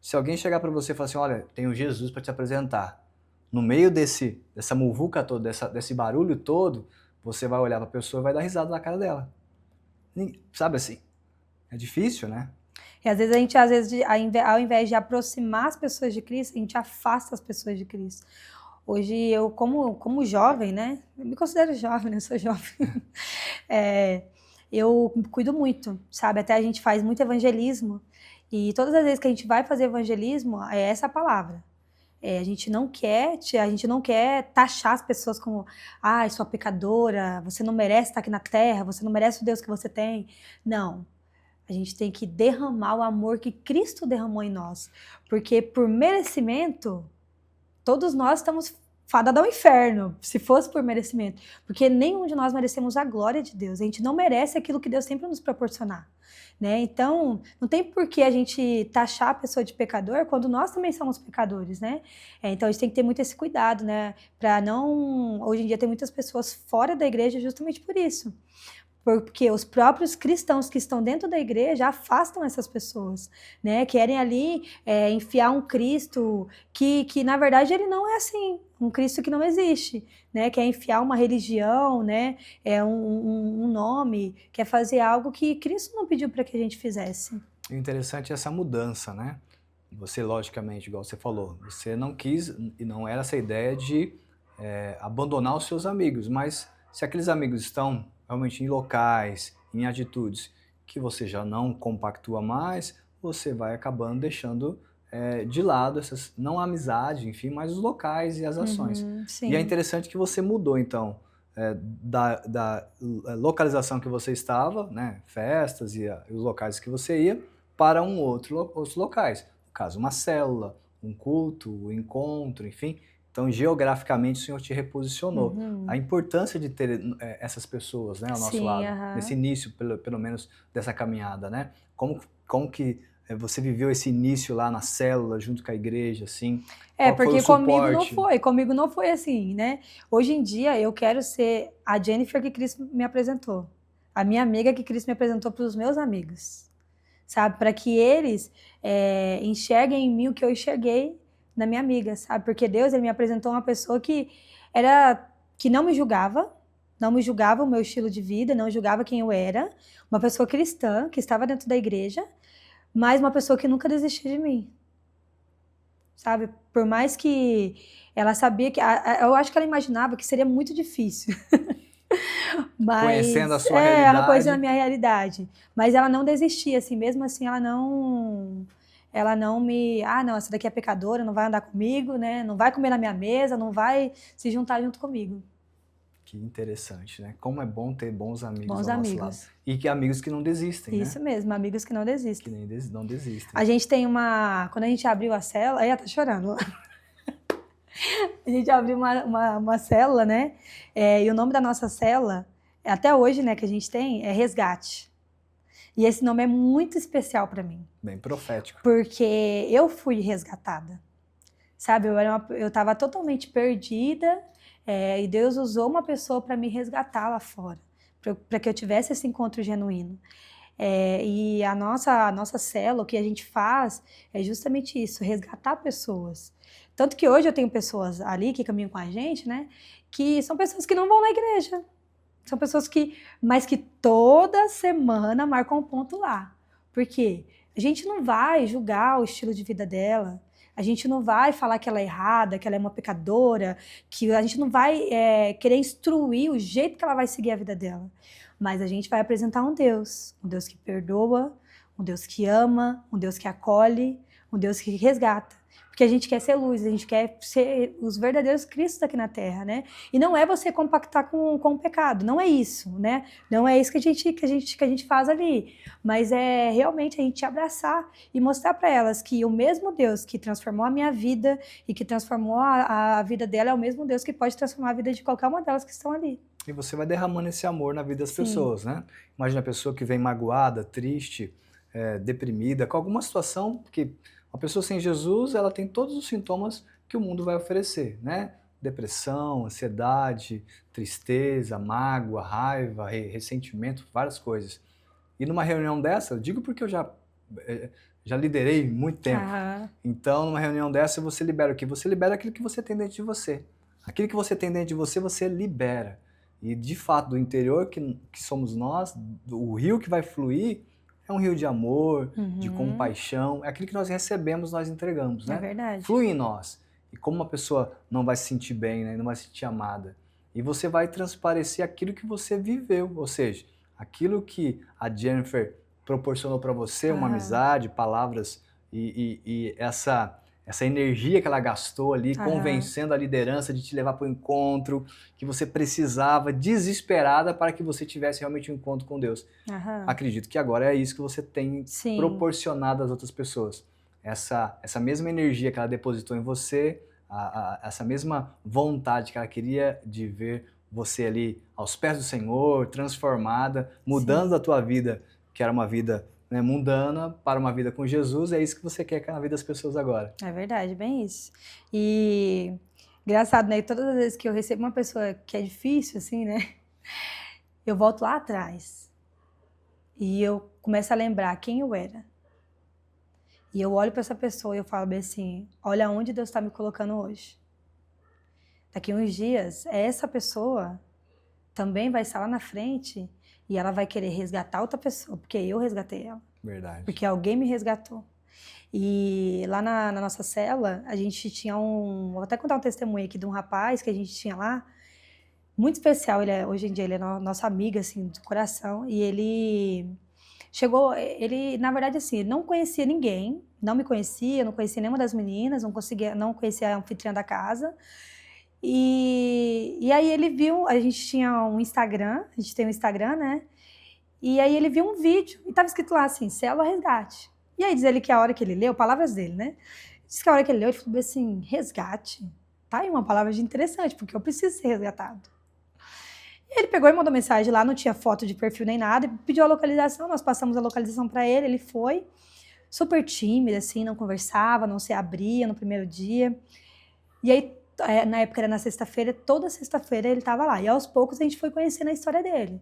Speaker 1: Se alguém chegar para você e falar assim, olha, tenho Jesus para te apresentar, no meio dessa muvuca toda, desse barulho todo, você vai olhar para a pessoa e vai dar risada na cara dela. Sabe assim? É difícil, né?
Speaker 2: E às vezes ao invés de aproximar as pessoas de Cristo, a gente afasta as pessoas de Cristo. Hoje eu, como jovem, né? Eu me considero jovem, né? Eu sou jovem. Eu cuido muito, sabe? Até a gente faz muito evangelismo. E todas as vezes que a gente vai fazer evangelismo, é essa a palavra. A gente não quer taxar as pessoas como, sua pecadora, você não merece estar aqui na terra, você não merece o Deus que você tem. Não. A gente tem que derramar o amor que Cristo derramou em nós. Porque por merecimento, todos nós estamos fadados ao inferno, se fosse por merecimento. Porque nenhum de nós merecemos a glória de Deus. A gente não merece aquilo que Deus sempre nos proporcionar. Né? Então, não tem por que a gente taxar a pessoa de pecador quando nós também somos pecadores, né? Então, a gente tem que ter muito esse cuidado, né? Para não... Hoje em dia tem muitas pessoas fora da igreja justamente por isso. Porque os próprios cristãos que estão dentro da igreja afastam essas pessoas, né? Querem ali enfiar um Cristo que na verdade ele não é assim, um Cristo que não existe, né? Quer enfiar uma religião, né? Um nome, quer fazer algo que Cristo não pediu para que a gente fizesse.
Speaker 1: O interessante é essa mudança, né? Você, logicamente, igual você falou, você não quis e não era essa ideia de abandonar os seus amigos, mas se aqueles amigos estão realmente em locais, em atitudes que você já não compactua mais, você vai acabando deixando de lado essas, não a amizade, enfim, mas os locais e as ações.
Speaker 2: Sim.
Speaker 1: E é interessante que você mudou, então, da localização que você estava, né, festas e os locais que você ia, para outros locais. No caso, uma célula, um culto, um encontro, enfim. Então, geograficamente, o Senhor te reposicionou. A importância de ter essas pessoas, né, ao nosso lado, nesse início, pelo menos, dessa caminhada, né? Como que você viveu esse início lá na célula, junto com a igreja, assim?
Speaker 2: Porque comigo não foi assim, né? Hoje em dia, eu quero ser a Jennifer que Cristo me apresentou. A minha amiga que Cristo me apresentou para os meus amigos. Sabe? Para que eles enxerguem em mim o que eu enxerguei na minha amiga, sabe? Porque Deus, ele me apresentou uma pessoa que não me julgava o meu estilo de vida, não julgava quem eu era, uma pessoa cristã, que estava dentro da igreja, mas uma pessoa que nunca desistiu de mim, sabe? Por mais que ela sabia que... eu acho que ela imaginava que seria muito difícil. Mas,
Speaker 1: conhecendo a sua realidade.
Speaker 2: Ela conhecendo a minha realidade. Mas ela não desistia, assim, mesmo assim, ela não me... não, essa daqui é pecadora, não vai andar comigo, né? Não vai comer na minha mesa, não vai se juntar junto comigo.
Speaker 1: Que interessante, né? Como é bom ter bons amigos
Speaker 2: bons
Speaker 1: ao
Speaker 2: amigos.
Speaker 1: nosso lado. E que amigos que não desistem,
Speaker 2: Isso mesmo, amigos que não desistem.
Speaker 1: Que não desistem.
Speaker 2: A gente tem quando a gente abriu a célula... Aí ela tá chorando. A gente abriu uma célula, né? E o nome da nossa célula, até hoje, né, que a gente tem, é Resgate. E esse nome é muito especial para mim.
Speaker 1: Bem profético.
Speaker 2: Porque eu fui resgatada. Sabe, eu estava totalmente perdida, E Deus usou uma pessoa para me resgatar lá fora, para que eu tivesse esse encontro genuíno. E a nossa célula, o que a gente faz é justamente isso, resgatar pessoas. Tanto que hoje eu tenho pessoas ali que caminham com a gente, né? Que são pessoas que não vão na igreja. São pessoas mas que toda semana marcam um ponto lá. Por quê? A gente não vai julgar o estilo de vida dela, a gente não vai falar que ela é errada, que ela é uma pecadora, que a gente não vai querer instruir o jeito que ela vai seguir a vida dela. Mas a gente vai apresentar um Deus que perdoa, um Deus que ama, um Deus que acolhe, um Deus que resgata. Porque a gente quer ser luz, a gente quer ser os verdadeiros Cristos aqui na Terra, né? E não é você compactar com o pecado, não é isso, né? Não é isso que a gente faz ali. Mas é realmente a gente abraçar e mostrar para elas que o mesmo Deus que transformou a minha vida e que transformou a vida dela é o mesmo Deus que pode transformar a vida de qualquer uma delas que estão ali.
Speaker 1: E você vai derramando esse amor na vida das
Speaker 2: Sim.
Speaker 1: pessoas, né? Imagina a pessoa que vem magoada, triste, deprimida, com alguma situação, porque uma pessoa sem Jesus, ela tem todos os sintomas que o mundo vai oferecer, né? Depressão, ansiedade, tristeza, mágoa, raiva, ressentimento, várias coisas. E numa reunião dessa, eu digo porque eu já liderei muito tempo. Então, numa reunião dessa, você libera o quê? Você libera aquilo que você tem dentro de você. Aquilo que você tem dentro de você, você libera. E, de fato, do interior que somos nós, o rio que vai fluir é um rio de amor, de compaixão. É aquilo que nós recebemos, nós entregamos, né?
Speaker 2: É verdade.
Speaker 1: Flui em nós. E como uma pessoa não vai se sentir bem, né? Não vai se sentir amada. E você vai transparecer aquilo que você viveu. Ou seja, aquilo que a Jennifer proporcionou para você, uma amizade, palavras e essa energia que ela gastou ali, convencendo a liderança de te levar para o encontro que você precisava, desesperada, para que você tivesse realmente um encontro com Deus. Acredito que agora é isso que você tem proporcionado às outras pessoas. Essa mesma energia que ela depositou em você, essa mesma vontade que ela queria de ver você ali aos pés do Senhor, transformada, mudando a tua vida, que era uma vida mundana, para uma vida com Jesus. É isso que você quer na vida das pessoas agora.
Speaker 2: É verdade, bem isso. E engraçado, né? Todas as vezes que eu recebo uma pessoa que é difícil, assim, né? Eu volto lá atrás e eu começo a lembrar quem eu era. E eu olho para essa pessoa e eu falo bem assim, olha onde Deus está me colocando hoje. Daqui a uns dias, essa pessoa também vai estar lá na frente e ela vai querer resgatar outra pessoa, porque eu resgatei ela.
Speaker 1: Verdade.
Speaker 2: Porque alguém me resgatou. E lá na nossa célula, a gente tinha vou até contar um testemunho aqui de um rapaz que a gente tinha lá, muito especial. Hoje em dia, ele é nosso amigo, assim, do coração. E ele chegou, na verdade, assim, ele não conhecia ninguém, não me conhecia, não conhecia nenhuma das meninas, não conhecia a anfitriã da casa. E aí ele viu, a gente tinha um Instagram, a gente tem um Instagram, né? E aí ele viu um vídeo e tava escrito lá assim, Célula Resgate. E aí diz ele que a hora que ele leu, palavras dele, né? Diz que a hora que ele leu, ele falou assim, resgate? Tá aí uma palavra de interessante, porque eu preciso ser resgatado. E ele pegou e mandou mensagem lá, não tinha foto de perfil nem nada, e pediu a localização, nós passamos a localização para ele, ele foi, super tímido, assim, não conversava, não se abria no primeiro dia. E aí, na época era na sexta-feira, toda sexta-feira ele estava lá. E aos poucos a gente foi conhecendo a história dele.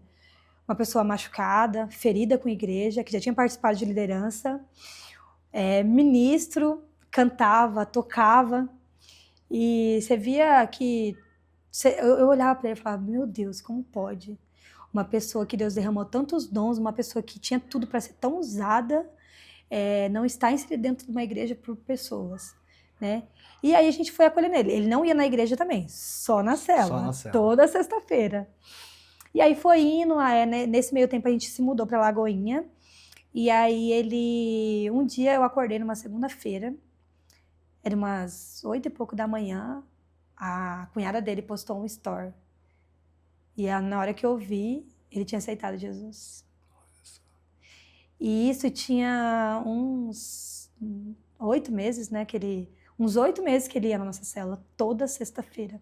Speaker 2: Uma pessoa machucada, ferida com igreja, que já tinha participado de liderança, ministro, cantava, tocava. E você via que... Eu olhava para ele e falava, meu Deus, como pode? Uma pessoa que Deus derramou tantos dons, uma pessoa que tinha tudo para ser tão usada, não está inserida dentro de uma igreja por pessoas, né? E aí a gente foi acolhendo ele. Ele não ia na igreja também, só na célula, toda sexta-feira. E aí foi indo, nesse meio tempo a gente se mudou para Lagoinha. E aí um dia eu acordei numa segunda-feira, era umas 8 e pouco da manhã, a cunhada dele postou um story. E na hora que eu vi, ele tinha aceitado Jesus. E isso tinha uns 8 meses, né, uns 8 meses que ele ia na nossa célula, toda sexta-feira.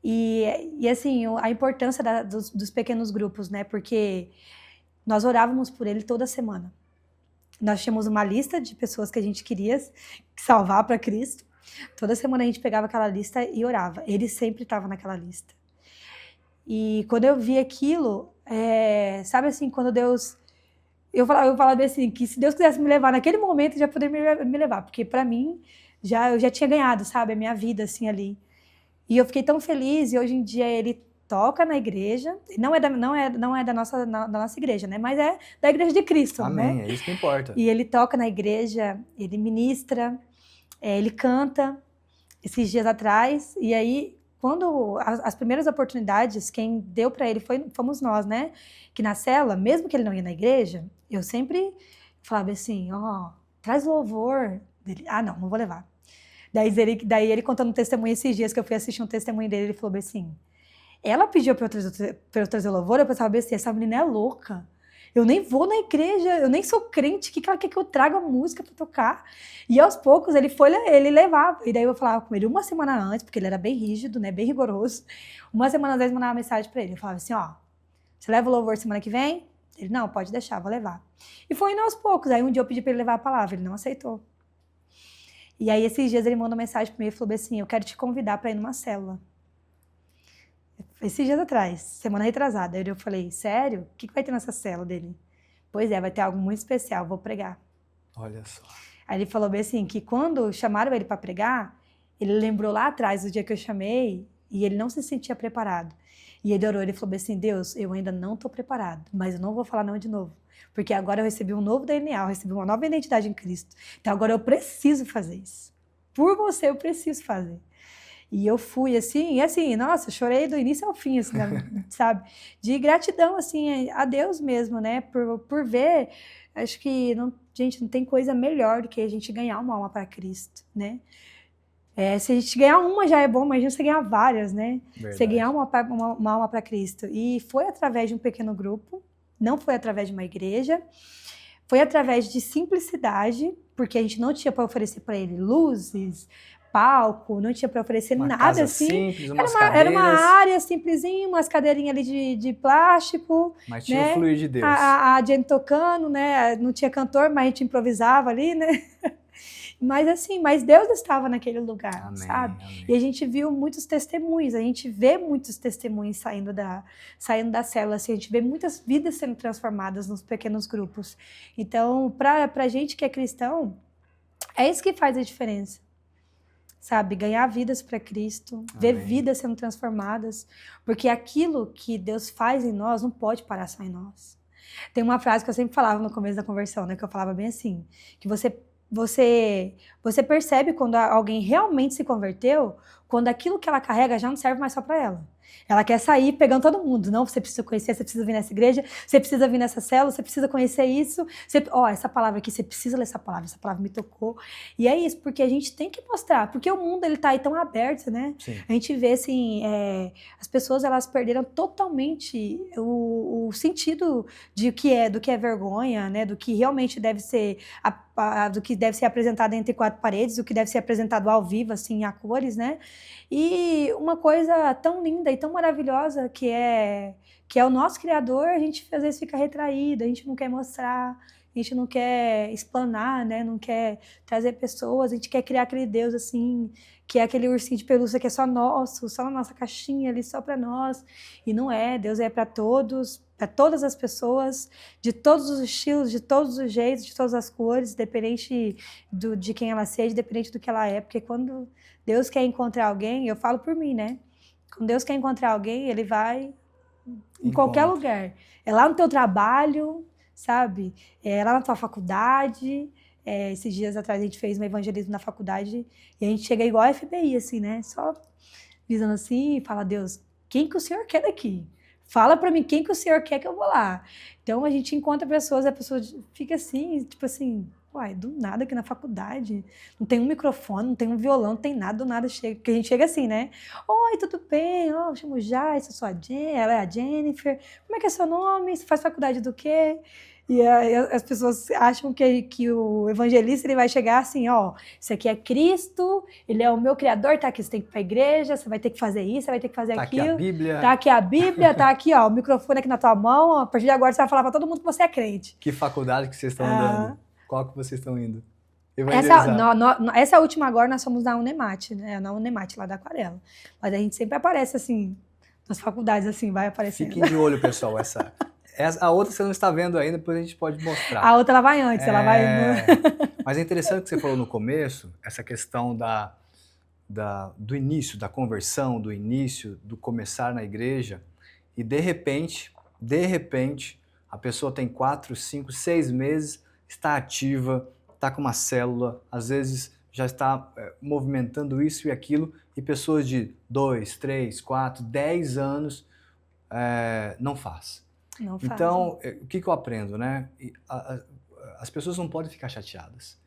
Speaker 2: E assim, a importância dos pequenos grupos, né, porque nós orávamos por ele toda semana. Nós tínhamos uma lista de pessoas que a gente queria salvar para Cristo, Toda semana a gente pegava aquela lista e orava. Ele sempre estava naquela lista. E quando eu vi aquilo, sabe assim, quando Deus... Eu falava assim, que se Deus quisesse me levar naquele momento, já poderia me levar. Porque para mim, eu já tinha ganhado, sabe? A minha vida, assim, ali. E eu fiquei tão feliz. E hoje em dia ele toca na igreja. Não é da nossa igreja, né? Mas é da igreja de Cristo,
Speaker 1: Amém,
Speaker 2: né?
Speaker 1: é isso que importa.
Speaker 2: E ele toca na igreja, ele ministra, ele canta. Esses dias atrás. E aí, quando as primeiras oportunidades, quem deu para ele fomos nós, né? Que na célula, mesmo que ele não ia na igreja, eu sempre falava assim, traz louvor. Dele, não vou levar. Daí ele contando um testemunho esses dias, que eu fui assistir um testemunho dele, ele falou assim, ela pediu para eu trazer louvor, eu pensava assim, essa menina é louca. Eu nem vou na igreja, eu nem sou crente, o que ela quer que eu traga música para tocar? E aos poucos ele levava. E daí eu falava com ele uma semana antes, porque ele era bem rígido, né, bem rigoroso. Uma semana antes eu mandava uma mensagem para ele. Eu falava assim, você leva o louvor semana que vem? Ele, não, pode deixar, vou levar. E foi indo aos poucos. Aí um dia eu pedi para ele levar a palavra, ele não aceitou. E aí esses dias ele mandou uma mensagem para mim e falou assim, eu quero te convidar para ir numa célula. Esses dias atrás, semana retrasada. Aí eu falei, sério? O que vai ter nessa célula dele? Pois vai ter algo muito especial, vou pregar.
Speaker 1: Olha só.
Speaker 2: Aí ele falou bem assim, que quando chamaram ele para pregar, ele lembrou lá atrás, do dia que eu chamei, e ele não se sentia preparado. E ele orou, ele falou bem assim, Deus, eu ainda não estou preparado, mas eu não vou falar não de novo. Porque agora eu recebi um novo DNA, eu recebi uma nova identidade em Cristo. Então agora eu preciso fazer isso. Por você eu preciso fazer. E eu fui assim, e assim, nossa, eu chorei do início ao fim, assim, sabe? De gratidão, assim, a Deus mesmo, né? Por ver, acho que, gente, não tem coisa melhor do que a gente ganhar uma alma para Cristo, né? Se a gente ganhar uma já é bom, mas você ganhar várias, né?
Speaker 1: Verdade.
Speaker 2: Você ganhar uma alma para Cristo. E foi através de um pequeno grupo, não foi através de uma igreja, foi através de simplicidade, porque a gente não tinha para oferecer para ele luzes, palco, não tinha para oferecer
Speaker 1: uma
Speaker 2: nada
Speaker 1: casa
Speaker 2: assim.
Speaker 1: Simples,
Speaker 2: Era uma área simplesinha, umas cadeirinhas ali de plástico.
Speaker 1: Mas tinha
Speaker 2: né?
Speaker 1: o fluir de Deus.
Speaker 2: A Jenny tocando, né? Não tinha cantor, mas a gente improvisava ali, né? Mas Deus estava naquele lugar,
Speaker 1: Amém,
Speaker 2: sabe?
Speaker 1: amém.
Speaker 2: E a gente viu muitos testemunhos, a gente vê muitos testemunhos saindo da célula, assim, a gente vê muitas vidas sendo transformadas nos pequenos grupos. Então, pra gente que é cristão, é isso que faz a diferença. Sabe, ganhar vidas para Cristo,
Speaker 1: Amém.
Speaker 2: ver vidas sendo transformadas, porque aquilo que Deus faz em nós não pode parar só em nós. Tem uma frase que eu sempre falava no começo da conversão, né, que eu falava bem assim, que você percebe quando alguém realmente se converteu, quando aquilo que ela carrega já não serve mais só para ela. Ela quer sair pegando todo mundo. Não, você precisa conhecer, você precisa vir nessa igreja, você precisa vir nessa célula, você precisa conhecer isso. Essa palavra aqui, você precisa ler essa palavra me tocou. E é isso, porque a gente tem que mostrar, porque o mundo ele tá aí tão aberto, né?
Speaker 1: Sim.
Speaker 2: A gente vê assim, as pessoas elas perderam totalmente o sentido do que é vergonha, né? Do que realmente deve ser do que deve ser apresentado entre quatro paredes, do que deve ser apresentado ao vivo, assim, a cores, né? E uma coisa tão linda e tão maravilhosa que é o nosso Criador, a gente às vezes fica retraído, a gente não quer mostrar, a gente não quer explanar, né? Não quer trazer pessoas, a gente quer criar aquele Deus assim, que é aquele ursinho de pelúcia que é só nosso, só na nossa caixinha ali, só para nós. E não é, Deus é para todos, para todas as pessoas, de todos os estilos, de todos os jeitos, de todas as cores, independente de quem ela seja, independente do que ela é, porque quando Deus quer encontrar alguém, eu falo por mim, né? Quando Deus quer encontrar alguém, Ele vai em qualquer lugar. É lá no teu trabalho, sabe? É lá na tua faculdade. Esses dias atrás a gente fez um evangelismo na faculdade e a gente chega igual a FBI, assim, né? Só visando assim e fala, Deus, quem que o Senhor quer daqui? Fala pra mim quem que o Senhor quer que eu vou lá. Então a gente encontra pessoas, a pessoa fica assim, tipo assim, uai, do nada aqui na faculdade, não tem um microfone, não tem um violão, não tem nada, do nada chega, porque a gente chega assim, né? Oi, tudo bem? Eu chamo Jais, eu sou ela é a Jennifer, como é que é seu nome? Você faz faculdade do quê? E as pessoas acham que o evangelista ele vai chegar assim, isso aqui é Cristo, ele é o meu criador, tá aqui, você tem que ir pra igreja, você vai ter que fazer isso, você vai ter que fazer aquilo.
Speaker 1: Tá aqui a Bíblia.
Speaker 2: Tá aqui a Bíblia, tá aqui, o microfone aqui na tua mão, a partir de agora você vai falar pra todo mundo que você é crente.
Speaker 1: Que faculdade que vocês estão andando? Qual que vocês estão indo? Evangelizar.
Speaker 2: Essa última agora nós somos na Unemate, né? Na Unemate, lá da Aquarela. Mas a gente sempre aparece assim, nas faculdades, assim, vai aparecendo.
Speaker 1: Fiquem de olho, pessoal. A outra você não está vendo ainda, depois a gente pode mostrar.
Speaker 2: A outra ela vai antes, ela vai...
Speaker 1: Mas é interessante que você falou no começo, essa questão do início, da conversão, do início, do começar na igreja, e de repente, a pessoa tem 4, 5, 6 meses, está ativa, está com uma célula, às vezes já está movimentando isso e aquilo, e pessoas de 2, 3, 4, 10 anos não faz.
Speaker 2: Não faz.
Speaker 1: Então, o que eu aprendo, né? As pessoas não podem ficar chateadas.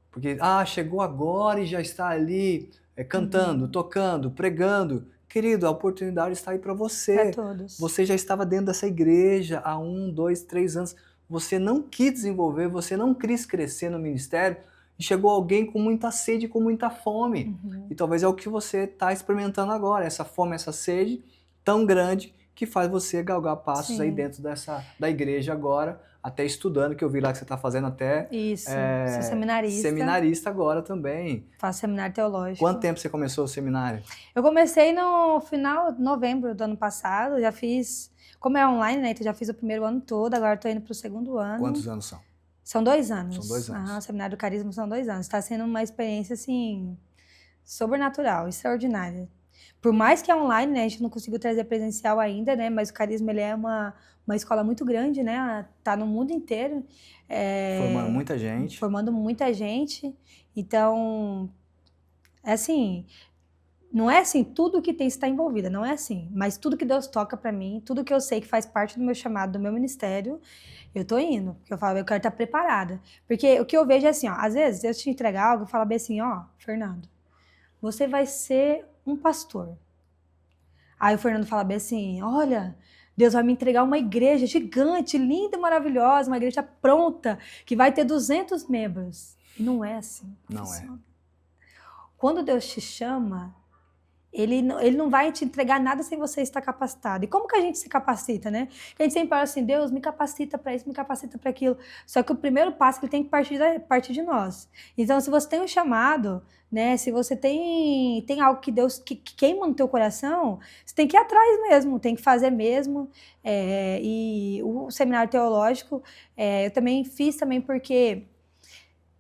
Speaker 1: Porque, chegou agora e já está ali cantando, tocando, pregando. Querido, a oportunidade está aí para você.
Speaker 2: Para todos.
Speaker 1: Você já estava dentro dessa igreja há 1, 2, 3 anos. Você não quis desenvolver, você não quis crescer no ministério e chegou alguém com muita sede, com muita fome. E talvez é o que você está experimentando agora, essa fome, essa sede tão grande que faz você galgar passos aí dentro da igreja agora, até estudando, que eu vi lá que você está fazendo até...
Speaker 2: Isso, sou seminarista.
Speaker 1: Seminarista agora também.
Speaker 2: Faço seminário teológico.
Speaker 1: Quanto tempo você começou o seminário?
Speaker 2: Eu comecei no final de novembro do ano passado, já fiz... Como é online, né, então já fiz o primeiro ano todo, agora estou indo para o segundo ano.
Speaker 1: Quantos anos são?
Speaker 2: São 2 anos.
Speaker 1: São 2 anos.
Speaker 2: O Seminário do Carisma são 2 anos. Está sendo uma experiência, assim, sobrenatural, extraordinária. Por mais que é online, né, a gente não conseguiu trazer presencial ainda, né, mas o Carisma, ele é uma escola muito grande, né, tá no mundo inteiro.
Speaker 1: Formando muita gente.
Speaker 2: Formando muita gente. Então, assim, não é assim, tudo que tem está envolvida, não é assim. Mas tudo que Deus toca para mim, tudo que eu sei que faz parte do meu chamado, do meu ministério, eu tô indo. Porque eu falo, eu quero estar preparada. Porque o que eu vejo é assim, ó, às vezes Deus te entregar algo e fala bem assim, ó, Fernando, você vai ser um pastor. Aí o Fernando fala bem assim, olha, Deus vai me entregar uma igreja gigante, linda e maravilhosa, uma igreja pronta, que vai ter 200 membros. E não é assim.
Speaker 1: Não é.
Speaker 2: Quando Deus te chama, Ele não vai te entregar nada sem você estar capacitado. E como que a gente se capacita, né? A gente sempre fala assim, Deus, me capacita para isso, me capacita para aquilo. Só que o primeiro passo ele tem que partir de nós. Então, se você tem um chamado, né? Se você tem algo que Deus que queima no teu coração, você tem que ir atrás mesmo, tem que fazer mesmo. E o seminário teológico, eu também fiz também porque,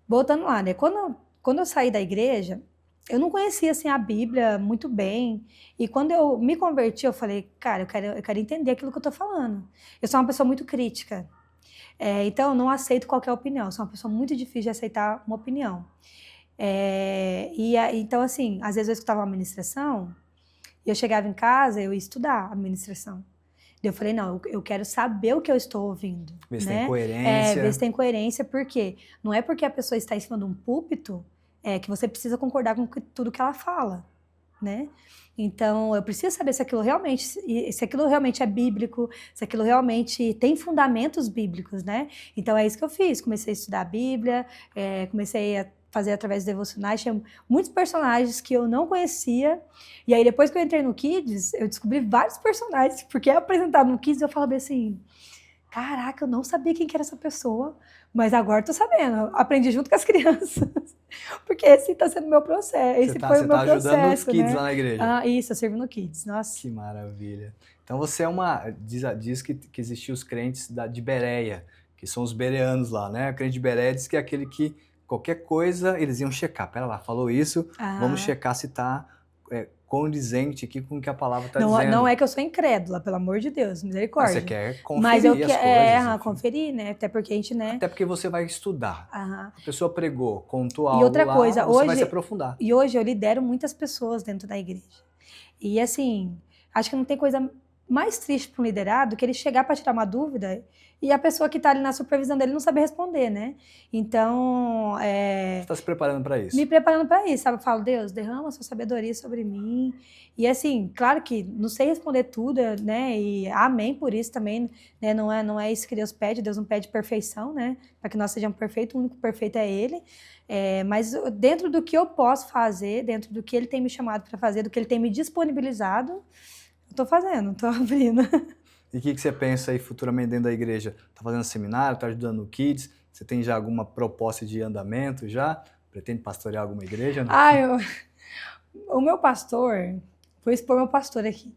Speaker 2: voltando lá, né? Quando eu saí da igreja, eu não conhecia assim, a Bíblia muito bem. E quando eu me converti, eu falei, cara, eu quero entender aquilo que eu estou falando. Eu sou uma pessoa muito crítica. Então, eu não aceito qualquer opinião. Eu sou uma pessoa muito difícil de aceitar uma opinião. Então, assim, às vezes eu escutava uma ministração e eu chegava em casa, eu ia estudar a ministração. Eu falei, não, eu quero saber o que eu estou ouvindo.
Speaker 1: Ver se tem coerência.
Speaker 2: Ver se tem coerência, porque não é porque a pessoa está em cima de um púlpito que você precisa concordar com tudo que ela fala, né? Então, eu preciso saber se aquilo realmente é bíblico, se aquilo realmente tem fundamentos bíblicos, né? Então, é isso que eu fiz. Comecei a estudar a Bíblia, comecei a fazer através de devocionais. Tinha muitos personagens que eu não conhecia. E aí, depois que eu entrei no Kids, eu descobri vários personagens, porque é apresentado no Kids, eu falava assim, caraca, eu não sabia quem que era essa pessoa, mas agora tô sabendo. Aprendi junto com as crianças. Porque esse está sendo o meu processo. Esse foi o meu processo. Você está ajudando os
Speaker 1: kids lá na igreja.
Speaker 2: Isso, eu sirvo no Kids. Nossa.
Speaker 1: Que maravilha. Então você diz que existiam os crentes de Bereia, que são os bereanos lá, né? O crente de Bereia diz que é aquele que qualquer coisa eles iam checar. Pera lá, falou isso, vamos checar se está condizente aqui com o que a palavra está dizendo.
Speaker 2: Não é que eu sou incrédula, pelo amor de Deus, misericórdia.
Speaker 1: Mas você quer conferir
Speaker 2: mas eu
Speaker 1: as coisas.
Speaker 2: Conferir, né? Até porque a gente, né?
Speaker 1: Até porque você vai estudar. A pessoa pregou, contou algo
Speaker 2: e outra coisa,
Speaker 1: você vai se aprofundar.
Speaker 2: E hoje eu lidero muitas pessoas dentro da igreja. E assim, acho que não tem coisa mais triste para um liderado que ele chegar para tirar uma dúvida e a pessoa que está ali na supervisão dele não sabe responder, né? Então...
Speaker 1: Você está se preparando para isso?
Speaker 2: Me preparando para isso, sabe? Eu falo, Deus, derrama a sua sabedoria sobre mim. E assim, claro que não sei responder tudo, né? E amém por isso também, né? Não é isso que Deus não pede perfeição, né? Para que nós sejamos perfeitos, o único perfeito é Ele. Mas dentro do que eu posso fazer, dentro do que Ele tem me chamado para fazer, do que Ele tem me disponibilizado, eu tô fazendo, tô abrindo.
Speaker 1: E o que você pensa aí futuramente dentro da igreja? Tá fazendo seminário, tá ajudando no Kids? Você tem já alguma proposta de andamento já? Pretende pastorear alguma igreja? Não?
Speaker 2: O meu pastor, vou expor meu pastor aqui.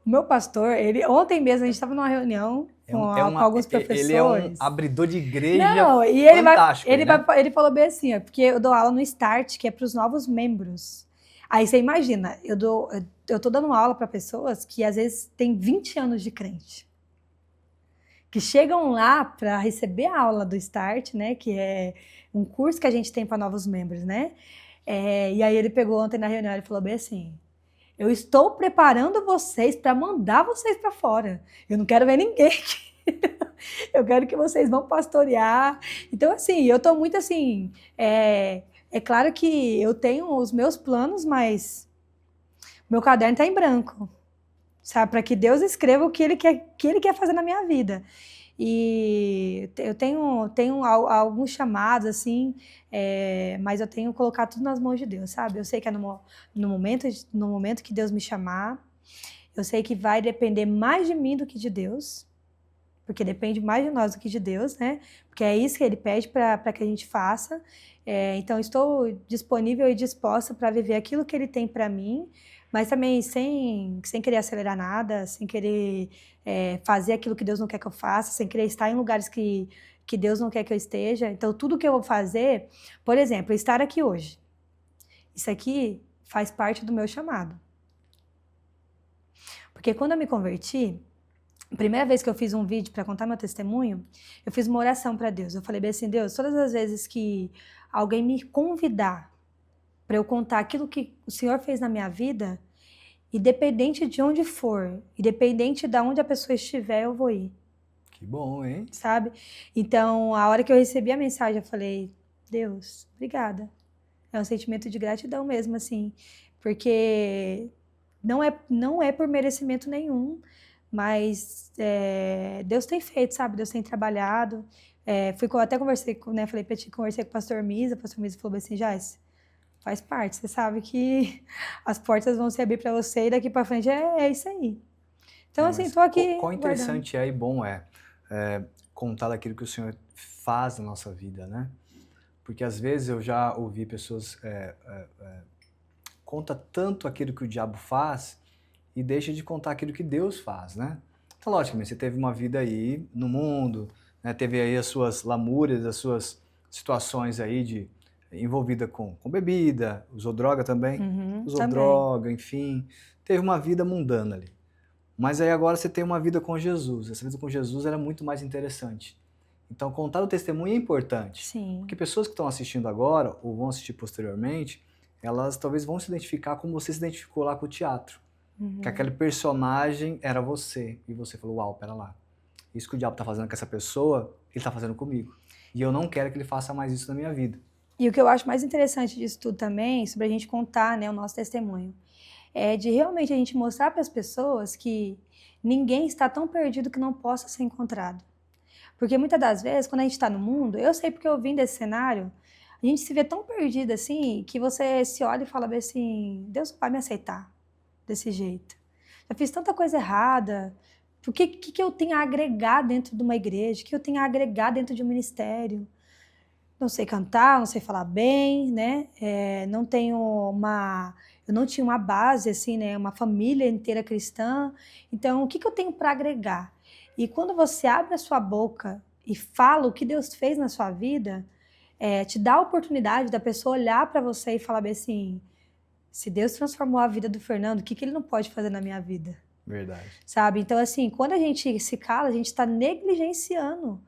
Speaker 2: O meu pastor, ontem mesmo a gente estava numa reunião com alguns professores.
Speaker 1: Ele é um abridor de igreja.
Speaker 2: Não, e
Speaker 1: fantástico,
Speaker 2: ele falou bem assim, ó, porque eu dou aula no Start, que é para os novos membros. Aí você imagina, eu tô dando aula para pessoas que às vezes têm 20 anos de crente, que chegam lá para receber a aula do Start, né, que é um curso que a gente tem para novos membros, né? E aí ele pegou ontem na reunião e falou bem assim: eu estou preparando vocês para mandar vocês para fora. Eu não quero ver ninguém aqui. Eu quero que vocês vão pastorear. Então, assim, eu estou muito assim. É claro que eu tenho os meus planos, mas meu caderno está em branco, sabe? Para que Deus escreva o que Ele quer fazer na minha vida. E eu tenho alguns chamados, assim, mas eu tenho colocado tudo nas mãos de Deus, sabe? Eu sei que é no momento que Deus me chamar, eu sei que vai depender mais de mim do que de Deus, porque depende mais de nós do que de Deus, né? Porque é isso que Ele pede para que a gente faça. Então, estou disponível e disposta para viver aquilo que Ele tem para mim, mas também sem querer acelerar nada, sem querer fazer aquilo que Deus não quer que eu faça, sem querer estar em lugares que Deus não quer que eu esteja. Então, tudo que eu vou fazer, por exemplo, estar aqui hoje, isso aqui faz parte do meu chamado. Porque quando eu me converti, a primeira vez que eu fiz um vídeo para contar meu testemunho, eu fiz uma oração para Deus. Eu falei bem assim: Deus, todas as vezes que alguém me convidar para eu contar aquilo que o Senhor fez na minha vida, independente de onde for, independente de onde a pessoa estiver, eu vou ir.
Speaker 1: Que bom, hein?
Speaker 2: Sabe? Então, a hora que eu recebi a mensagem, eu falei: Deus, obrigada. É um sentimento de gratidão mesmo, assim, porque não é por merecimento nenhum, mas Deus tem feito, sabe? Deus tem trabalhado. Até conversei, né? Conversei com o pastor Misa falou assim: Jais, faz parte, você sabe que as portas vão se abrir para você e daqui para frente é isso aí. Então, assim, estou aqui.
Speaker 1: Quão interessante e bom é contar daquilo que o Senhor faz na nossa vida, né? Porque às vezes eu já ouvi pessoas conta tanto aquilo que o diabo faz e deixa de contar aquilo que Deus faz, né? Então, logicamente, você teve uma vida aí no mundo, né? Teve aí as suas lamúrias, as suas situações aí envolvida com bebida, usou droga também, usou
Speaker 2: também.
Speaker 1: droga, enfim, teve uma vida mundana ali. Mas aí agora você tem uma vida com Jesus, essa vida com Jesus era muito mais interessante. Então contar o testemunho é importante,
Speaker 2: Sim.
Speaker 1: Porque pessoas que estão assistindo agora, ou vão assistir posteriormente, elas talvez vão se identificar como você se identificou lá com o teatro. Que aquele personagem era você, e você falou: uau, pera lá, isso que o diabo está fazendo com essa pessoa, ele está fazendo comigo. E eu não quero que ele faça mais isso na minha vida.
Speaker 2: E o que eu acho mais interessante disso tudo também, sobre a gente contar, né, o nosso testemunho, é de realmente a gente mostrar para as pessoas que ninguém está tão perdido que não possa ser encontrado. Porque muitas das vezes, quando a gente está no mundo, eu sei porque eu vim desse cenário, a gente se vê tão perdido assim, que você se olha e fala bem assim: Deus vai me aceitar desse jeito. Já fiz tanta coisa errada. O que eu tenho a agregar dentro de uma igreja? O que eu tenho a agregar dentro de um ministério? Não sei cantar, não sei falar bem, né? Eu não tinha uma base, assim, né? Uma família inteira cristã. Então, o que eu tenho para agregar? E quando você abre a sua boca e fala o que Deus fez na sua vida, te dá a oportunidade da pessoa olhar para você e falar bem assim: se Deus transformou a vida do Fernando, o que ele não pode fazer na minha vida?
Speaker 1: Verdade.
Speaker 2: Sabe? Então, assim, quando a gente se cala, a gente está negligenciando,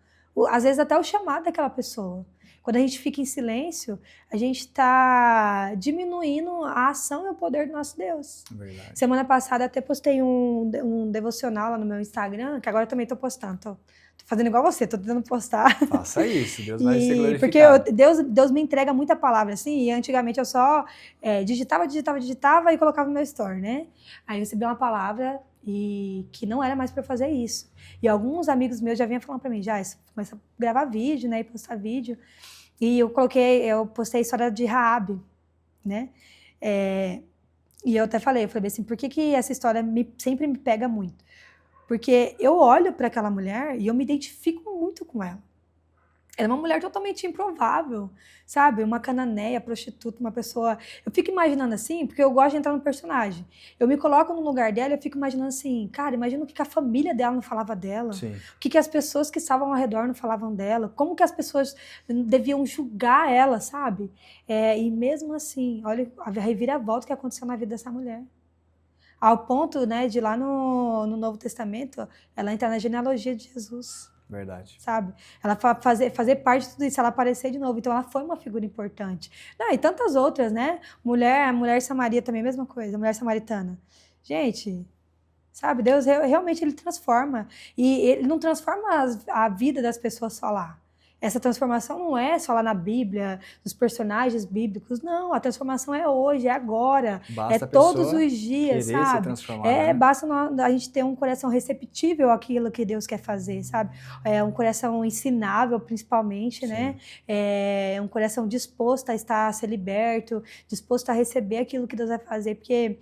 Speaker 2: às vezes até o chamado daquela pessoa. Quando a gente fica em silêncio, a gente está diminuindo a ação e o poder do nosso Deus.
Speaker 1: Verdade.
Speaker 2: Semana passada até postei um devocional lá no meu Instagram, que agora eu também estou postando. Tô fazendo igual você, tô tentando postar.
Speaker 1: Faça isso, Deus vai ser glorificado.
Speaker 2: Porque Deus me entrega muita palavra, assim, e antigamente eu só digitava e colocava no meu story, né? Aí eu recebi uma palavra e que não era mais para fazer isso. E alguns amigos meus já vinham falando para mim: já, começa a gravar vídeo, né, e postar vídeo. E eu postei a história de Raabe, né? E eu até falei assim: por que essa história sempre me pega muito? Porque eu olho para aquela mulher e eu me identifico muito com ela. Ela é uma mulher totalmente improvável, sabe? Uma cananeia, prostituta, uma pessoa... Eu fico imaginando assim, porque eu gosto de entrar no personagem. Eu me coloco no lugar dela e eu fico imaginando assim, cara, imagina o que a família dela não falava dela.
Speaker 1: Sim.
Speaker 2: O que as pessoas que estavam ao redor não falavam dela. Como que as pessoas deviam julgar ela, sabe? E mesmo assim, olha a reviravolta que aconteceu na vida dessa mulher. Ao ponto, né, de lá no Novo Testamento, ela entrar na genealogia de Jesus.
Speaker 1: Verdade.
Speaker 2: Sabe? Ela fazer parte de tudo isso, ela aparecer de novo. Então, ela foi uma figura importante. Não, e tantas outras, né? A mulher Samaria também, mesma coisa. A mulher samaritana. Gente, sabe? Deus realmente, ele transforma. E ele não transforma a vida das pessoas só lá. Essa transformação não é só lá na Bíblia, nos personagens bíblicos. Não, a transformação é hoje, é agora.
Speaker 1: Basta
Speaker 2: é todos os dias,
Speaker 1: querer
Speaker 2: sabe?
Speaker 1: ser transformado, né?
Speaker 2: Basta a gente ter um coração receptível àquilo que Deus quer fazer, sabe? Um coração ensinável, principalmente, sim, né? Um coração disposto a ser liberto, disposto a receber aquilo que Deus vai fazer, porque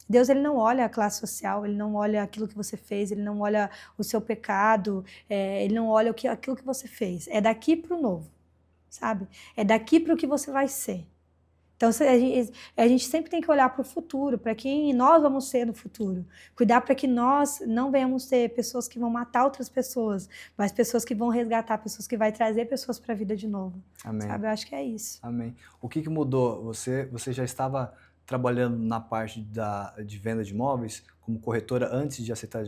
Speaker 2: Deus, ele não olha a classe social, ele não olha aquilo que você fez, ele não olha o seu pecado, ele não olha aquilo que você fez. É daqui para o novo, sabe? É daqui para o que você vai ser. Então, a gente sempre tem que olhar para o futuro, para quem nós vamos ser no futuro. Cuidar para que nós não venhamos ter pessoas que vão matar outras pessoas, mas pessoas que vão resgatar, pessoas que vão trazer pessoas para a vida de novo.
Speaker 1: Amém.
Speaker 2: Sabe? Eu acho que é isso.
Speaker 1: Amém. O que mudou? Você já estava trabalhando na parte de venda de imóveis como corretora antes de aceitar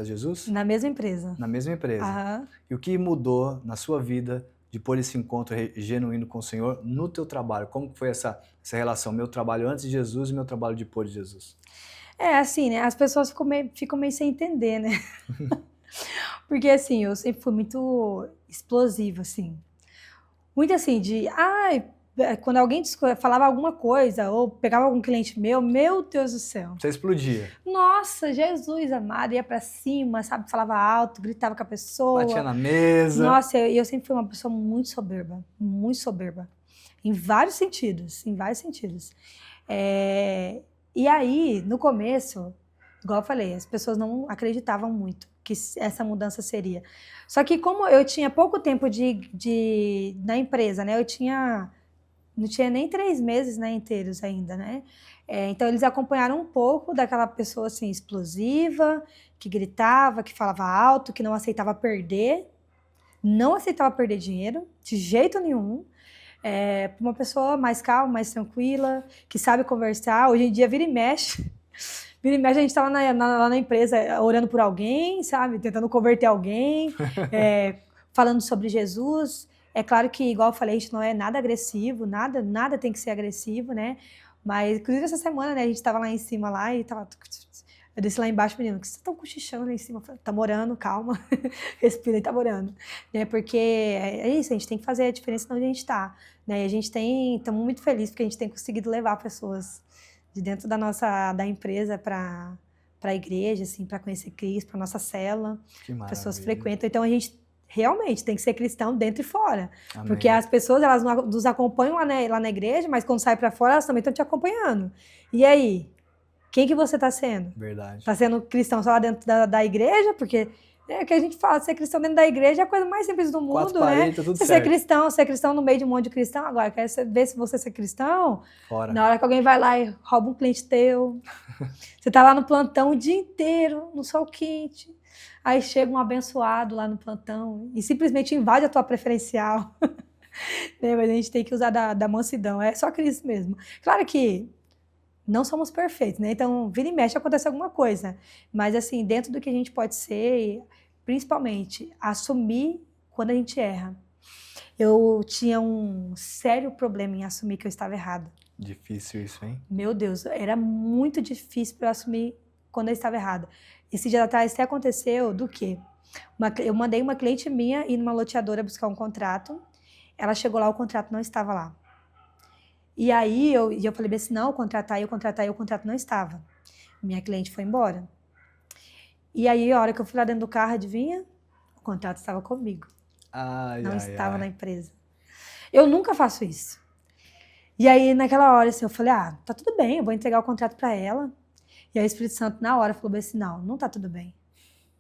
Speaker 1: Jesus?
Speaker 2: Na mesma empresa.
Speaker 1: Na mesma empresa.
Speaker 2: Aham.
Speaker 1: E o que mudou na sua vida depois desse encontro genuíno com o Senhor no teu trabalho? Como foi essa relação? Meu trabalho antes de Jesus e meu trabalho depois de Jesus?
Speaker 2: Assim, né? As pessoas ficam meio sem entender, né? Porque, assim, eu sempre fui muito explosiva, assim. Muito assim, quando alguém falava alguma coisa ou pegava algum cliente meu Deus do céu.
Speaker 1: Você explodia.
Speaker 2: Nossa, Jesus amado, ia pra cima, sabe? Falava alto, gritava com a pessoa.
Speaker 1: Batia na mesa.
Speaker 2: Nossa, eu sempre fui uma pessoa muito soberba, muito soberba. Em vários sentidos, E aí, no começo, igual eu falei, as pessoas não acreditavam muito que essa mudança seria. Só que como eu tinha pouco tempo na empresa, né? Não tinha nem 3 meses, né, inteiros ainda, né? Então, eles acompanharam um pouco daquela pessoa, assim, explosiva, que gritava, que falava alto, que não aceitava perder dinheiro, de jeito nenhum. Uma pessoa mais calma, mais tranquila, que sabe conversar. Hoje em dia, vira e mexe. Vira e mexe, a gente tá lá na empresa orando por alguém, sabe? Tentando converter alguém, falando sobre Jesus. É claro que, igual eu falei, a gente não é nada agressivo, nada tem que ser agressivo, né? Mas, inclusive, essa semana, né, a gente tava lá em cima e tava... Eu desci lá embaixo, menino, que vocês estão cochichando lá em cima? Eu falei, tá morando, calma, respira e tá morando. Né? Porque é isso, a gente tem que fazer a diferença onde a gente tá. Né? E estamos muito felizes porque a gente tem conseguido levar pessoas de dentro da empresa para a igreja, assim, para conhecer Cristo, para nossa célula.
Speaker 1: Que maravilha.
Speaker 2: Pessoas frequentam. Então, a gente realmente tem que ser cristão dentro e fora.
Speaker 1: Amém.
Speaker 2: Porque as pessoas, elas nos acompanham lá na igreja, mas quando sai para fora, elas também estão te acompanhando. E aí? Quem que você está sendo?
Speaker 1: Verdade.
Speaker 2: Está sendo cristão só lá dentro da igreja? Porque que a gente fala, ser cristão dentro da igreja é a coisa mais simples do mundo,
Speaker 1: 4 paredes,
Speaker 2: né?
Speaker 1: tudo
Speaker 2: Você
Speaker 1: certo.
Speaker 2: ser cristão no meio de um monte de cristão. Agora, quer ver se você ser cristão?
Speaker 1: Fora.
Speaker 2: Na hora que alguém vai lá e rouba um cliente teu. Você tá lá no plantão o dia inteiro, no sol quente. Aí chega um abençoado lá no plantão e simplesmente invade a tua preferencial. Né? Mas a gente tem que usar da mansidão. É só Cristo mesmo. Claro que não somos perfeitos, né? Então, vira e mexe, acontece alguma coisa. Mas, assim, dentro do que a gente pode ser, principalmente, assumir quando a gente erra. Eu tinha um sério problema em assumir que eu estava errada.
Speaker 1: Difícil isso, hein?
Speaker 2: Meu Deus, era muito difícil para eu assumir quando eu estava errada. Esse dia atrás até aconteceu do quê? Eu mandei uma cliente minha ir numa loteadora buscar um contrato. Ela chegou lá, o contrato não estava lá. E aí eu falei assim, não, o contrato não estava. Minha cliente foi embora. E aí, a hora que eu fui lá dentro do carro, adivinha? O contrato estava comigo. Não estava na empresa. Eu nunca faço isso. E aí, naquela hora, assim, eu falei, tá tudo bem, eu vou entregar o contrato para ela. E aí o Espírito Santo, na hora, falou assim, não tá tudo bem.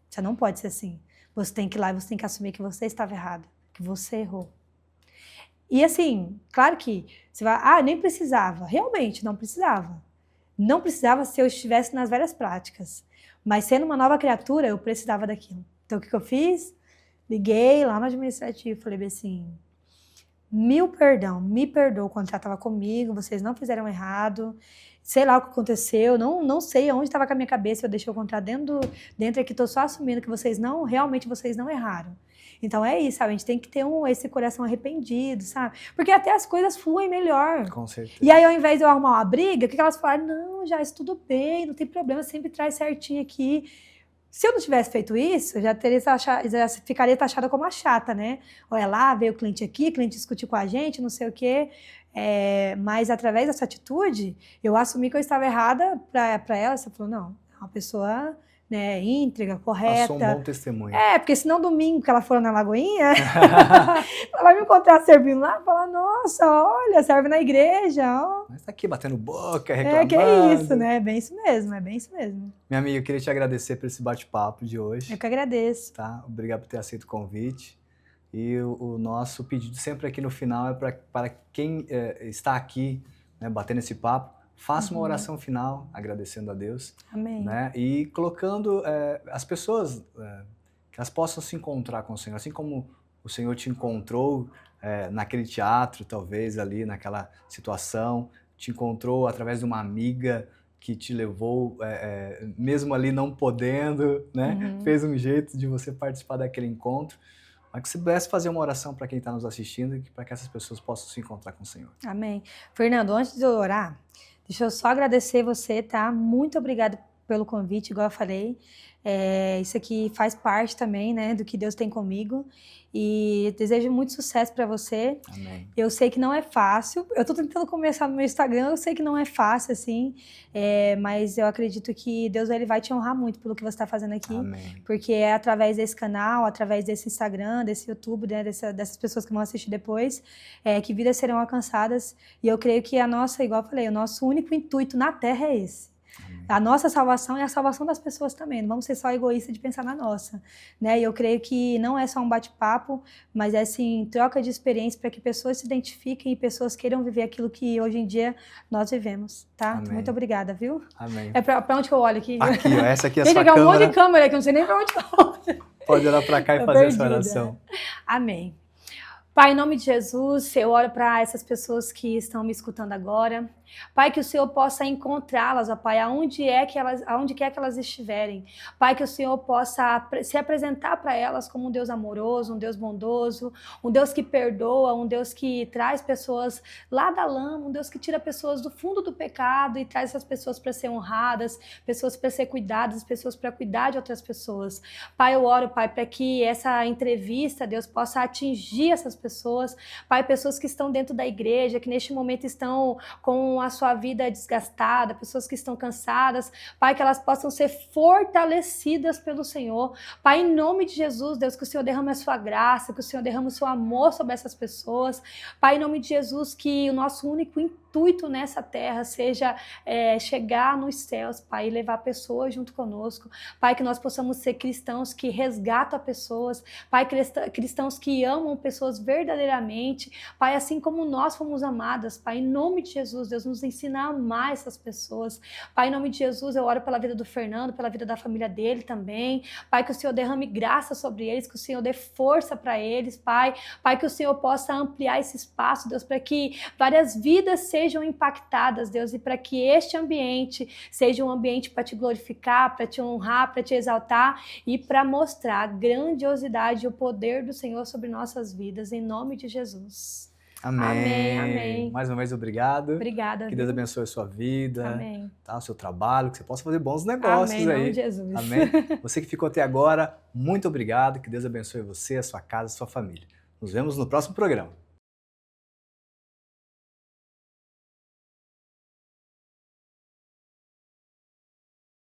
Speaker 2: Você não pode ser assim. Você tem que ir lá e você tem que assumir que você estava errado. que você errou. E assim, claro que você vai, nem precisava. Realmente, não precisava. Não precisava se eu estivesse nas velhas práticas. Mas sendo uma nova criatura, eu precisava daquilo. Então, o que eu fiz? Liguei lá no administrativo, falei bem assim, me perdoa, o contrato estava comigo, vocês não fizeram errado, sei lá o que aconteceu, não sei onde estava com a minha cabeça, eu deixei o contrato dentro aqui, estou só assumindo que realmente vocês não erraram. Então é isso, sabe? A gente tem que ter esse coração arrependido, sabe? Porque até as coisas fluem melhor.
Speaker 1: Com certeza.
Speaker 2: E aí, ao invés de eu arrumar uma briga, o que elas falaram? Não, já isso tudo bem, não tem problema, sempre traz certinho aqui. Se eu não tivesse feito isso, já ficaria taxada como a chata, né? Olha lá, veio o cliente aqui, o cliente discutiu com a gente, não sei o quê. Mas através dessa atitude, eu assumi que eu estava errada para ela. Você falou, não, é uma pessoa, né, íntegra, correta.
Speaker 1: Passou um bom testemunho.
Speaker 2: Porque senão domingo que ela for na Lagoinha, ela vai me encontrar servindo lá e falar, nossa, olha, serve na igreja, ó.
Speaker 1: Mas tá aqui batendo boca, reclamando.
Speaker 2: Que é isso, né? É bem isso mesmo, é bem isso mesmo.
Speaker 1: Minha amiga, eu queria te agradecer por esse bate-papo de hoje.
Speaker 2: Eu que agradeço.
Speaker 1: Tá? Obrigado por ter aceito o convite. E o nosso pedido sempre aqui no final é para quem está aqui, né, batendo esse papo, faça uma oração final, agradecendo a Deus.
Speaker 2: Amém.
Speaker 1: Né, e colocando as pessoas, que elas possam se encontrar com o Senhor, assim como o Senhor te encontrou naquele teatro, talvez ali naquela situação, te encontrou através de uma amiga que te levou, mesmo ali não podendo, né, fez um jeito de você participar daquele encontro. Mas que você pudesse fazer uma oração para quem está nos assistindo, para que essas pessoas possam se encontrar com o Senhor.
Speaker 2: Amém. Fernando, antes de eu orar, deixa eu só agradecer você, tá? Muito obrigada pelo convite, igual eu falei. Isso aqui faz parte também, né, do que Deus tem comigo. E desejo muito sucesso para você.
Speaker 1: Amém.
Speaker 2: Eu sei que não é fácil. Eu estou tentando começar no meu Instagram, eu sei que não é fácil, assim. Mas eu acredito que Deus ele vai te honrar muito pelo que você está fazendo aqui.
Speaker 1: Amém.
Speaker 2: Porque é através desse canal, através desse Instagram, desse YouTube, né, dessas pessoas que vão assistir depois, que vidas serão alcançadas. E eu creio que igual eu falei, o nosso único intuito na Terra é esse. A nossa salvação é a salvação das pessoas também. Não vamos ser só egoístas de pensar na nossa, né? E eu creio que não é só um bate-papo, mas é sim troca de experiência para que pessoas se identifiquem e pessoas queiram viver aquilo que hoje em dia nós vivemos, tá?
Speaker 1: Amém.
Speaker 2: Muito obrigada, viu?
Speaker 1: Amém.
Speaker 2: Pra onde que eu olho aqui?
Speaker 1: Aqui, ó, essa aqui é a
Speaker 2: Gente,
Speaker 1: sua
Speaker 2: aqui é um
Speaker 1: câmera.
Speaker 2: monte de câmera aqui, eu não sei nem pra onde eu olho.
Speaker 1: Pode olhar para cá e fazer essa oração.
Speaker 2: Amém. Pai, em nome de Jesus, eu oro para essas pessoas que estão me escutando agora. Pai, que o Senhor possa encontrá-las, ó Pai, aonde quer que elas estiverem. Pai, que o Senhor possa se apresentar para elas como um Deus amoroso, um Deus bondoso, um Deus que perdoa, um Deus que traz pessoas lá da lama, um Deus que tira pessoas do fundo do pecado e traz essas pessoas para ser honradas, pessoas para ser cuidadas, pessoas para cuidar de outras pessoas. Pai, eu oro, Pai, para que essa entrevista, Deus, possa atingir essas pessoas. Pai, pessoas que estão dentro da igreja, que neste momento estão com a sua vida desgastada, pessoas que estão cansadas, Pai, que elas possam ser fortalecidas pelo Senhor. Pai, em nome de Jesus, Deus, que o Senhor derrame a sua graça, que o Senhor derrame o seu amor sobre essas pessoas. Pai, em nome de Jesus, que o nosso único intuito nessa terra seja chegar nos céus, Pai, e levar pessoas junto conosco. Pai, que nós possamos ser cristãos que resgatam pessoas, Pai, cristãos que amam pessoas verdadeiramente, Pai, assim como nós fomos amadas, Pai, em nome de Jesus, Deus, nos ensina a amar essas pessoas. Pai, em nome de Jesus, eu oro pela vida do Fernando, pela vida da família dele também. Pai, que o Senhor derrame graça sobre eles, que o Senhor dê força para eles, Pai. Pai, que o Senhor possa ampliar esse espaço, Deus, para que várias vidas sejam impactadas, Deus, e para que este ambiente seja um ambiente para te glorificar, para te honrar, para te exaltar e para mostrar a grandiosidade e o poder do Senhor sobre nossas vidas, em nome de Jesus.
Speaker 1: Amém.
Speaker 2: Amém, amém.
Speaker 1: Mais uma vez, obrigado.
Speaker 2: Obrigada.
Speaker 1: Que Deus abençoe a sua vida,
Speaker 2: amém.
Speaker 1: Tá, o seu trabalho, que você possa fazer bons negócios
Speaker 2: amém,
Speaker 1: aí.
Speaker 2: Em nome de Jesus.
Speaker 1: Amém. Você que ficou até agora, muito obrigado. Que Deus abençoe você, a sua casa, a sua família. Nos vemos no próximo programa.